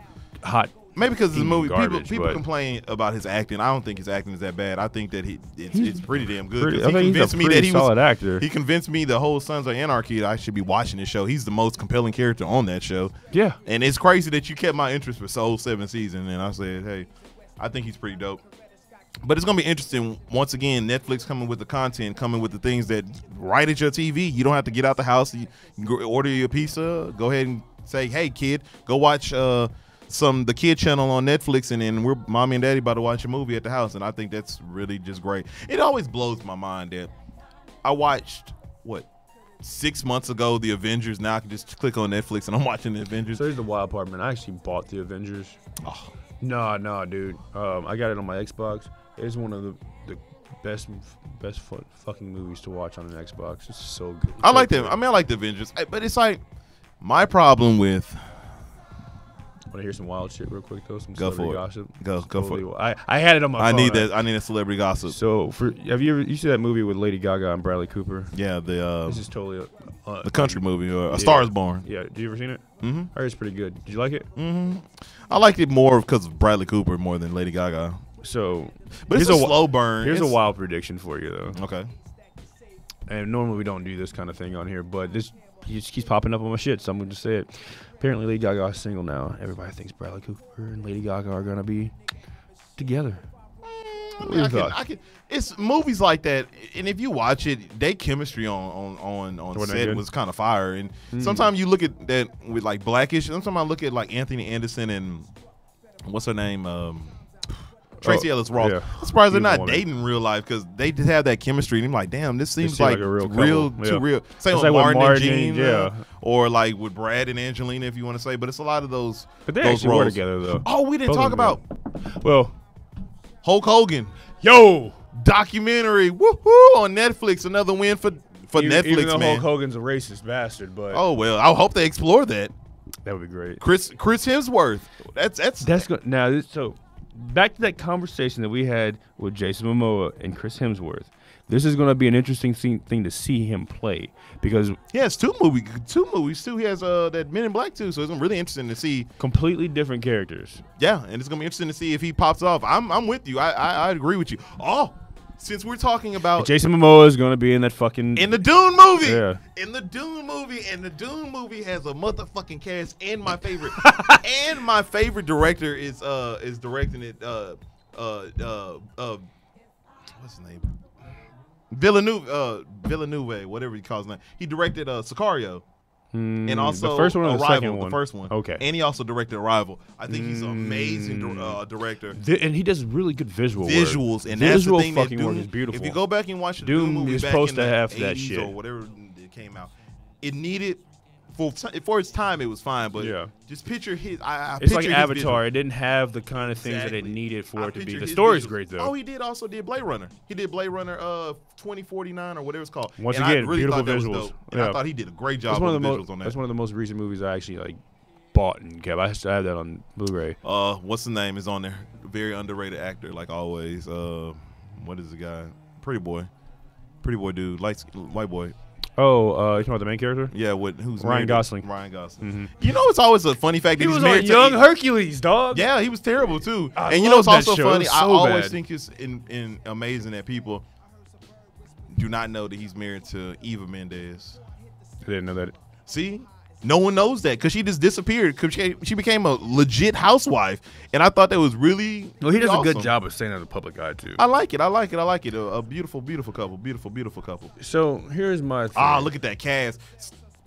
hot.
maybe because the movie
garbage,
people
but-
complain about his acting. I don't think his acting is that bad. I think that it's pretty damn good. 'Cause
I think he's a pretty solid actor.
He convinced me the whole Sons of Anarchy that I should be watching this show. He's the most compelling character on that show.
Yeah.
And it's crazy that you kept my interest for Soul 7 season. And I said, hey, I think he's pretty dope. But it's going to be interesting. Once again, Netflix coming with the content, coming with the things that right at your TV. You don't have to get out the house. You can go order your pizza. Go ahead and say, hey, kid, go watch the kid channel on Netflix, and then we're mommy and daddy about to watch a movie at the house. And I think that's really just great. It always blows my mind that I watched, 6 months ago, The Avengers. Now I can just click on Netflix and I'm watching The Avengers.
So here's the wild part, man. I actually bought The Avengers.
Oh.
No, dude. I got it on my Xbox. It's one of the best fucking movies to watch on an Xbox. It's so good.
I like them. I mean, I like The Avengers. But it's like my problem with.
Want to hear some wild shit real quick though? Some
Go
celebrity
for it.
gossip.
Go for it.
I had it on my phone.
I need a celebrity gossip.
So have you see that movie with Lady Gaga and Bradley Cooper?
Yeah,
This is totally
the country movie, A Star Is Born.
Yeah, did you ever seen it?
Mm-hmm.
I heard it's pretty good. Did you like it?
Mm-hmm. I liked it more because of Bradley Cooper more than Lady Gaga.
So,
but it's a slow burn.
Here's a wild prediction for you though.
Okay.
And normally we don't do this kind of thing on here, but this he just keeps popping up on my shit, so I'm going to say it. Apparently Lady Gaga is single now. Everybody thinks Bradley Cooper and Lady Gaga are going to be together.
It's movies like that, and if you watch it, they chemistry on set was kind of fire. And sometimes you look at that with like Blackish. Sometimes I look at like Anthony Anderson and what's her name, Tracy Ellis Ross. Yeah. I'm surprised they're not dating in real life because they just have that chemistry. And I'm like, damn, this seems like
a real
too real. Same with Martin and Jean, or like with Brad and Angelina, if you want to say. But it's a lot of those.
But they
those
actually
roles.
were together though.
Oh, we didn't talk about.
Well,
Hulk Hogan.
Yo,
documentary, woohoo, on Netflix. Another win for Netflix,
even though
man.
Hulk Hogan's a racist bastard, but
oh well, I hope they explore that.
That would be great.
Chris Hemsworth. That's
good. Now, so back to that conversation that we had with Jason Momoa and Chris Hemsworth. This is going to be an interesting thing to see him play because
he has two movies too. He has that Men in Black too, so it's really interesting to see
completely different characters.
Yeah, and it's going to be interesting to see if he pops off. I'm with you. I agree with you. Oh, since we're talking about
Jason Momoa is going to be in that fucking
in the Dune movie.
Yeah.
In the Dune movie, and the Dune movie has a motherfucking cast. And my favorite director is directing it. What's his name? Villeneuve, whatever he calls him. He directed Sicario. And also
the first one or the
Arrival,
second one?
the first one.
Okay.
And he also directed Arrival. I think he's an amazing director.
And he does really good
Visuals,
work.
and
visual
that's the thing
fucking
that
work
Doom,
is beautiful.
If you go back and watch the
Doom
movie
is
back
supposed
in
to
the
have that
80s
shit.
or whatever it came out, it needed for its time it was fine, but just picture his.
It's
picture
like
his
Avatar.
visual.
It didn't have the kind of things that it
Exactly.
needed for it to be.
picture
The
his
story's
visuals.
great though.
Oh, he also did Blade Runner. He did Blade Runner 2049 or whatever it's called.
Once
and
again,
I really
beautiful
thought that was
visuals.
dope. And I thought he did a great job on the visuals on that.
That's one of the most recent movies I actually like bought and kept. I still have that on Blu-ray.
What's the name is on there? Very underrated actor, like always. What is the guy? Pretty boy dude, white boy.
Oh, you talking about the main character?
Yeah, who's
Ryan
married?
Gosling.
Ryan Gosling.
Mm-hmm.
You know, it's always a funny fact that
He
he's
was
married
on
to
Young Hercules, dog.
Yeah, he was terrible too.
I
And you know
love
what's
that
also
show. It
funny?
was
I
so
always
bad.
think it's amazing that people do not know that he's married to Eva Mendes.
I didn't know that.
See? No one knows that because she just disappeared because she became a legit housewife. And I thought that was really
Well, he does a good
awesome.
job of staying in the public eye too.
I like it. A beautiful, beautiful couple. Beautiful couple.
So here's my thing.
Ah, look at that cast.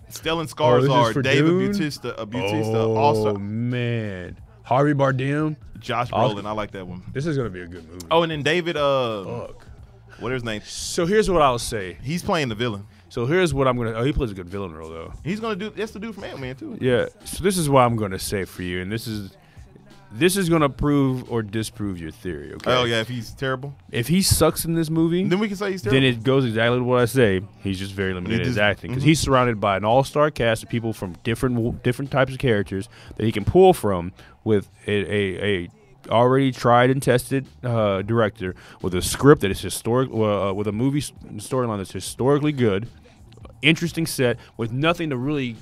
Stellan
this is
Skarsgård,
for
David
Dune?
Bautista,
Oh
also
man, Harvey Bardem.
Josh Brolin. I like that one.
This is gonna be a good movie.
Oh, and then David,
Fuck.
what is his name?
So here's what I'll say.
He's playing the villain.
So here's what I'm gonna. Oh, he plays a good villain role though.
He's gonna do. That's the dude from Ant-Man too.
Yeah. So this is what I'm gonna say for you, and this is gonna prove or disprove your theory. Okay.
Oh yeah, if he's terrible,
If he sucks in this movie,
then we can say he's terrible.
then it goes exactly to what I say. He's just very limited in his acting because he's surrounded by an all-star cast of people from different types of characters that he can pull from with a already tried and tested director with a script that is historic, with a movie storyline that's historically good, interesting set with nothing to really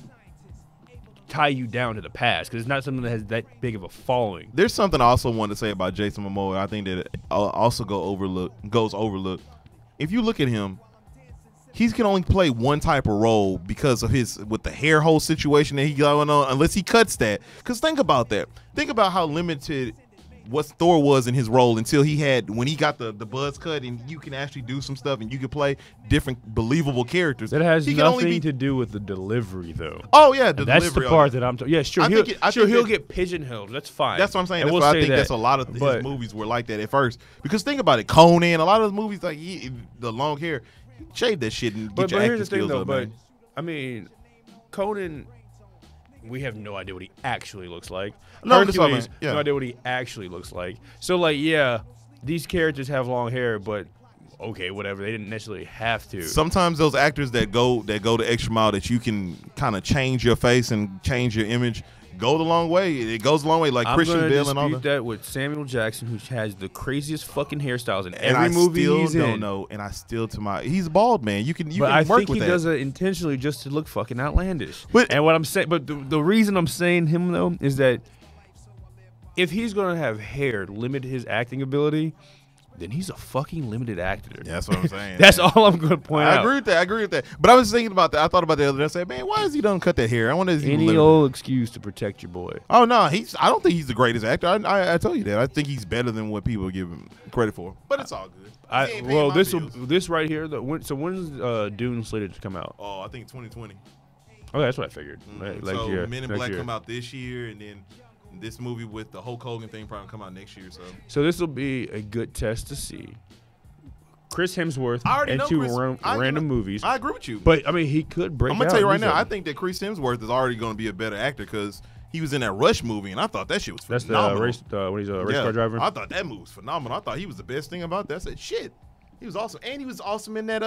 tie you down to the past because it's not something that has that big of a following.
There's something I also want to say about Jason Momoa. I think that it also goes overlooked. If you look at him, he can only play one type of role because of with the hair hole situation that he going on, unless he cuts that. Because think about that. Think about how limited what Thor was in his role when he got the buzz cut and you can actually do some stuff and you can play different believable characters.
That has
He can only
nothing to do with the delivery, though.
Oh yeah,
That's the part that I'm talking. Yeah, sure. He'll get pigeonholed. That's fine.
That's what I'm saying.
And
That's
we'll
why I
say
think
that.
that's a lot of
But-
his movies were like that at first. Because think about it, Conan, a lot of those movies like the long hair, shave that shit and get
But
your
here's
acting
the thing,
skills
though.
up,
But
man.
I mean, Conan, we have no idea what he actually looks like.
No, that's what I
Hercules,
mean. Yeah.
no idea what he actually looks like. So, like, yeah, these characters have long hair, but okay, whatever. They didn't necessarily have to.
Sometimes those actors that go the extra mile that you can kind of change your face and change your image go the long way. It goes a long way, like Christian Bale and all
dispute
that.
that with Samuel Jackson, who has the craziest fucking hairstyles in
And
every
I
movie
still
he's
don't
in.
know. And I still he's bald, man. You can
But I
work
think
with
he
that.
does it intentionally just to look fucking outlandish.
But-
and what I'm saying, but the reason I'm saying him though is that if he's gonna have hair limit his acting ability, then he's a fucking limited actor.
That's what I'm saying.
That's
man.
all I'm gonna point
I
out.
agree with that. But I was thinking about that. I thought about the other day. I said, man, why is he don't cut that hair? I wonder if he's
Any
limited.
old excuse to protect your boy.
Oh no, I don't think he's the greatest actor. I tell you that. I think he's better than what people give him credit for. But it's all good. He ain't paying my bills.
This right here. When's Dune slated to come out?
Oh, I think 2020.
Oh, that's what I figured. Like
so
year,
Men in
next
Black
year.
come out this year, and then this movie with the Hulk Hogan thing probably come out next year.
So this will be a good test to see Chris Hemsworth
I already know
into
Chris.
random movies.
I agree with you.
But I mean, he could break.
I'm gonna tell you
out
right
and do
now. I
something.
think that Chris Hemsworth is already going to be a better actor because he was in that Rush movie, and I thought that shit was
That's the
phenomenal.
race when he's a race car driver.
I thought that movie was phenomenal. I thought he was the best thing about that. I said, shit, he was awesome, and he was awesome in that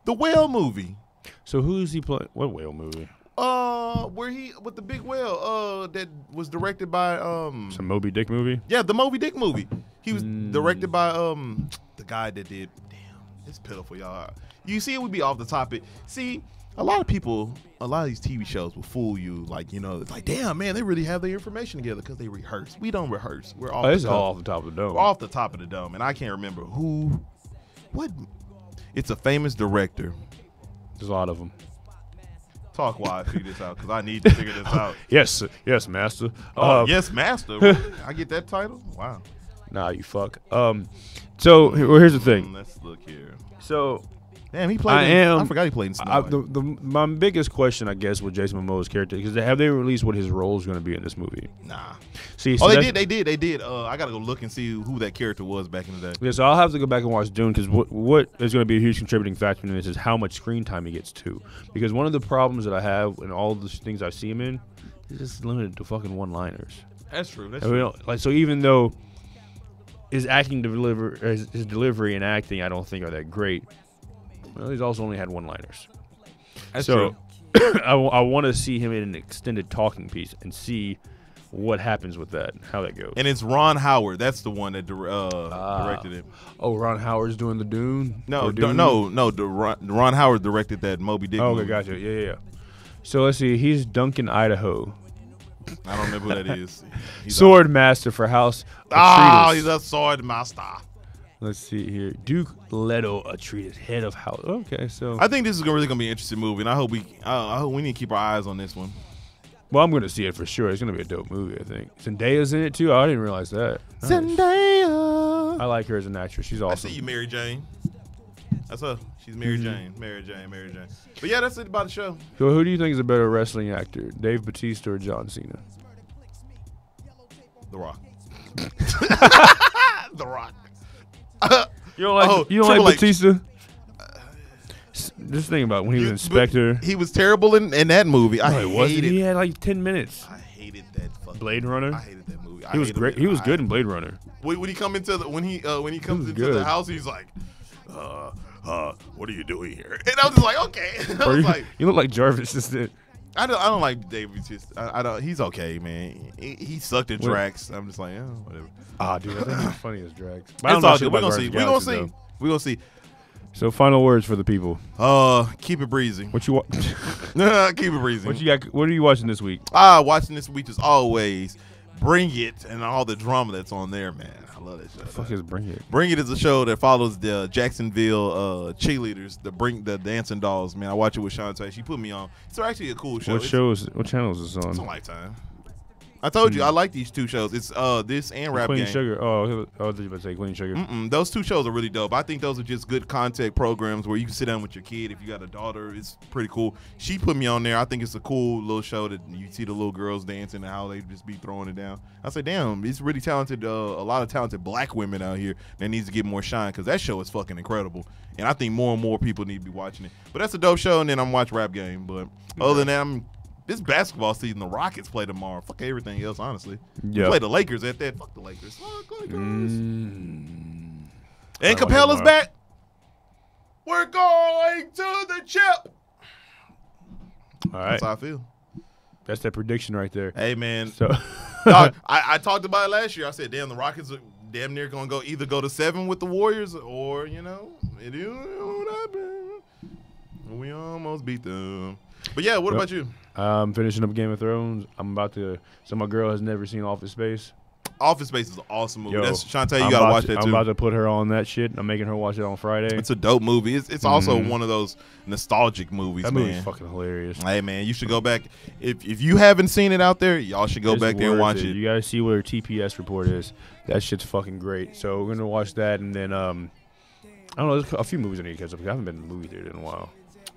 the Whale movie.
So who's he playing? What whale movie?
Where he with the big whale that was directed by
Some Moby Dick movie.
yeah, the Moby Dick movie. He was directed by the guy that did. Damn, it's pitiful, y'all. You see, it would be off the topic. See, a lot of these TV shows will fool you. Like, it's like, damn, man, they really have their information together because they rehearse. We don't rehearse. We're off.
It's
the
all
cuff.
off the top of the dome.
We're off the top of the dome, and I can't remember what. It's a famous director.
There's a lot of them.
Talk while I figure this out because I need to figure this out.
Yes, master.
Yes, master. Really? I get that title? Wow.
Nah, you fuck. So here's the thing.
Let's look here.
So
Damn, he played. I forgot he played in Snow.
My biggest question, I guess, with Jason Momoa's character, because have they released what his role is going to be in this movie?
Nah.
See,
so they did. I gotta go look and see who that character was back in the day.
Yeah, so I'll have to go back and watch Dune, because what is going to be a huge contributing factor in this is how much screen time he gets too. Because one of the problems that I have in all the things I see him in is just limited to fucking one-liners.
That's true. That's true.
Like, so even though his his delivery and acting, I don't think are that great. Well, he's also only had one-liners.
That's
so
true.
I want to see him in an extended talking piece and see what happens with that, how that goes.
And it's Ron Howard. That's the one that directed it.
Oh, Ron Howard's doing the Dune?
No. Ron Howard directed that Moby Dick.
Oh, okay,
movie.
gotcha. Yeah. So let's see. He's Duncan, Idaho.
I don't remember who that is.
Sword Master for House
Atreides. He's a sword master.
Let's see here. Duke Leto Atreides, head of house. Okay, so
I think this is really gonna be an interesting movie, and I hope we need to keep our eyes on this one.
Well, I'm gonna see it for sure. It's gonna be a dope movie, I think. Zendaya's in it too. I didn't realize that. Nice.
Zendaya.
I like her as an actress. She's awesome.
I see you, Mary Jane. That's her. She's Mary Jane. Mary Jane. But yeah, that's it about the show.
So who do you think is a better wrestling actor, Dave Bautista or John Cena?
The Rock. The Rock.
You don't like Batista? Just think about when he was Inspector.
He was terrible in that movie. I hated it.
He had like 10 minutes.
I hated that fucking
Blade Runner.
I hated that movie.
He was great. He was good in Blade Runner.
When he comes into the house, he's like, what are you doing here? And I was just like, okay.
You look like Jarvis just did.
I don't like David. I don't. He's okay, man. He sucked at Drax. I'm just like, whatever.
Ah, dude, I think he's funny as Drax.
It's all good. We're gonna see.
So, final words for the people.
Keep it breezy.
What you watch?
Keep it breezy.
What you got? What are you watching this week?
Watching this week is always Bring It and all the drama that's on there, man. I love that show.
The fuck is Bring It?
Bring It is a show that follows the Jacksonville cheerleaders, the dancing dolls. Man, I watch it with Shantae. She put me on. It's actually a cool show.
What channel is this on?
It's on Lifetime. I told you I like these two shows. It's this and Rap
Clean
Game.
Sugar. Oh, I was about to say Clean Sugar.
Those two shows are really dope. I think those are just good content programs where you can sit down with your kid. If you got a daughter, it's pretty cool. She put me on there. I think it's a cool little show that you see the little girls dancing and how they just be throwing it down. I say, damn, it's really talented. A lot of talented black women out here that needs to get more shine because that show is fucking incredible. And I think more and more people need to be watching it. But that's a dope show. And then I'm watching Rap Game. But other than that, this basketball season, the Rockets play tomorrow. Fuck everything else, honestly.
Yeah.
Play the Lakers at that. Fuck the Lakers. Fuck Lakers. And
Capella's
back. We're going to the chip.
All right.
That's how I feel.
That's that prediction right there.
Hey, man.
So
Dog, I talked about it last year. I said, damn, the Rockets are damn near going to either go to 7 with the Warriors or, it is what happened. We almost beat them. But, yeah, what about you?
I'm finishing up Game of Thrones. So my girl has never seen Office Space.
Office Space is an awesome movie.
Yo,
That's Shantae, you got to watch that, too.
I'm about to put her on that shit. I'm making her watch it on Friday.
It's a dope movie. It's also one of those nostalgic movies,
that
man.
movie's fucking hilarious.
Hey, man, you should go back. If you haven't seen it out there, y'all should go back there and watch it.
You got to see what her TPS report is. That shit's fucking great. So we're going to watch that, and then, I don't know, there's a few movies I need to catch up with. I haven't been in the movie theater in a while.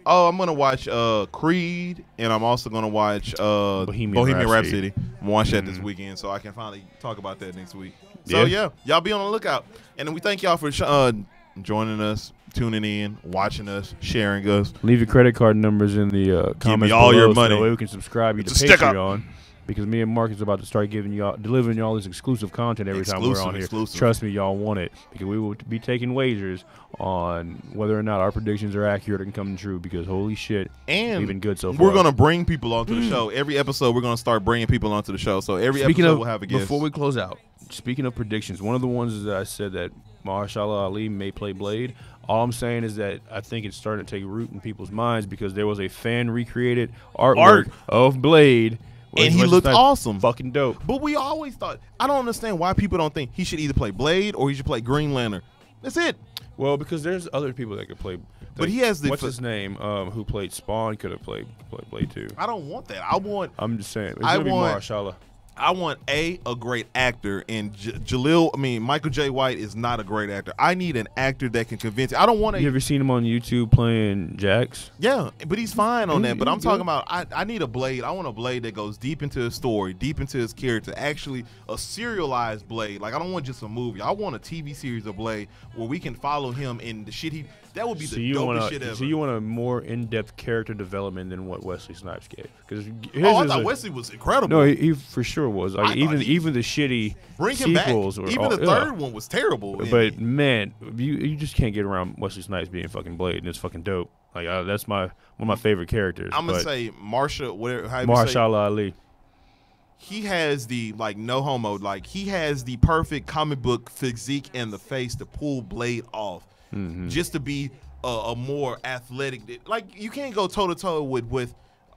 Oh, I'm going to watch Creed, and I'm also going to watch Bohemian Rhapsody. I'm going to watch that this weekend, so I can finally talk about that next week. So, yeah, y'all be on the lookout. And we thank y'all for joining us, tuning in, watching us, sharing us.
Leave your credit card numbers in the comments
Give me all
below
your money.
So that way we can subscribe you to Patreon. Because me and Mark is about to start delivering y'all this exclusive content every time we're on here. Trust me, y'all want it. Because we will be taking wagers on whether or not our predictions are accurate and coming true. Because holy shit, we've been good so far.
We're going to bring people onto the show. Every episode, we're going to start bringing people onto the show. So every episode, we'll have a guest.
Before we close out, speaking of predictions, one of the ones is that I said that Mahershala Ali may play Blade. All I'm saying is that I think it's starting to take root in people's minds because there was a fan-recreated artwork of Blade.
And he looked awesome.
Fucking dope.
But we always thought, I don't understand why people don't think he should either play Blade or he should play Green Lantern. That's it.
Well, because there's other people that could play.
But he has the.
What's his name? Who played Spawn could have played Blade too.
I don't want that.
I'm just saying. It's going to be Mahershala.
I want a great actor, and Michael J. White is not a great actor. I need an actor that can convince. I don't want to.
You ever seen him on YouTube playing Jax?
Yeah, but he's fine on that. But I'm talking about I need a Blade. I want a Blade that goes deep into his story, deep into his character. Actually, a serialized Blade. Like I don't want just a movie. I want a TV series of Blade where we can follow him in the shit he. That would be the dopest shit ever.
So you want a more in-depth character development than what Wesley Snipes gave? Because
I thought Wesley was incredible.
No, he for sure was. Like even the shitty sequels,
even the third one was terrible.
But man, you just can't get around Wesley Snipes being fucking Blade, and it's fucking dope. Like that's one of my favorite characters.
I'm gonna say
Marshall Ali.
He has the no homo. Like he has the perfect comic book physique and the face to pull Blade off. Mm-hmm. Just to be a more athletic, like you can't go toe to toe with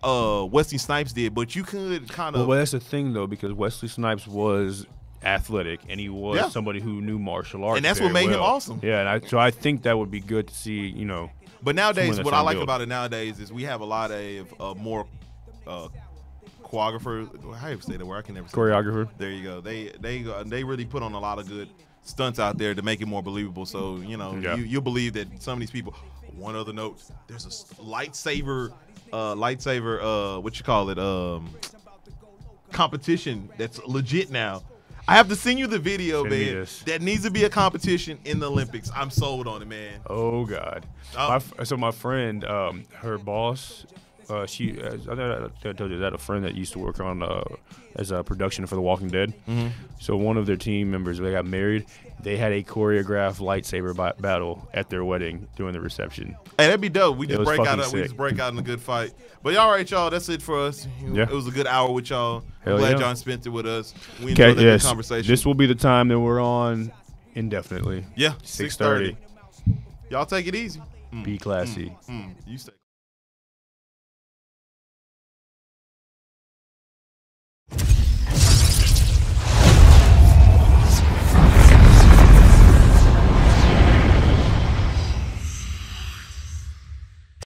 Wesley Snipes did, but you could kind of.
Well, that's the thing though, because Wesley Snipes was athletic and he was somebody who knew martial arts,
and that's what made him awesome.
Yeah, and so I think that would be good to see,
But nowadays, what I like about it nowadays is we have a lot of more choreographers. How do you say that word? I can never say
choreographer.
There you go. They really put on a lot of good stunts out there to make it more believable. So you believe that some of these people. One other note: there's a lightsaber, what you call it, competition that's legit now. I have to send you the video, man. That needs to be a competition in the Olympics. I'm sold on it, man.
Oh God. So my friend, her boss. I told you that a friend that used to work on as a production for The Walking Dead. Mm-hmm. So one of their team members, they got married. They had a choreographed lightsaber battle at their wedding during the reception.
Hey, that'd be dope. We just break out in a good fight. But all right, y'all. That's it for us. Yeah. It was a good hour with y'all. I'm glad y'all spent it with us. We enjoyed that conversation.
This will be the time that we're on indefinitely.
Yeah, 6:30. Y'all take it easy.
Be classy.
You stay.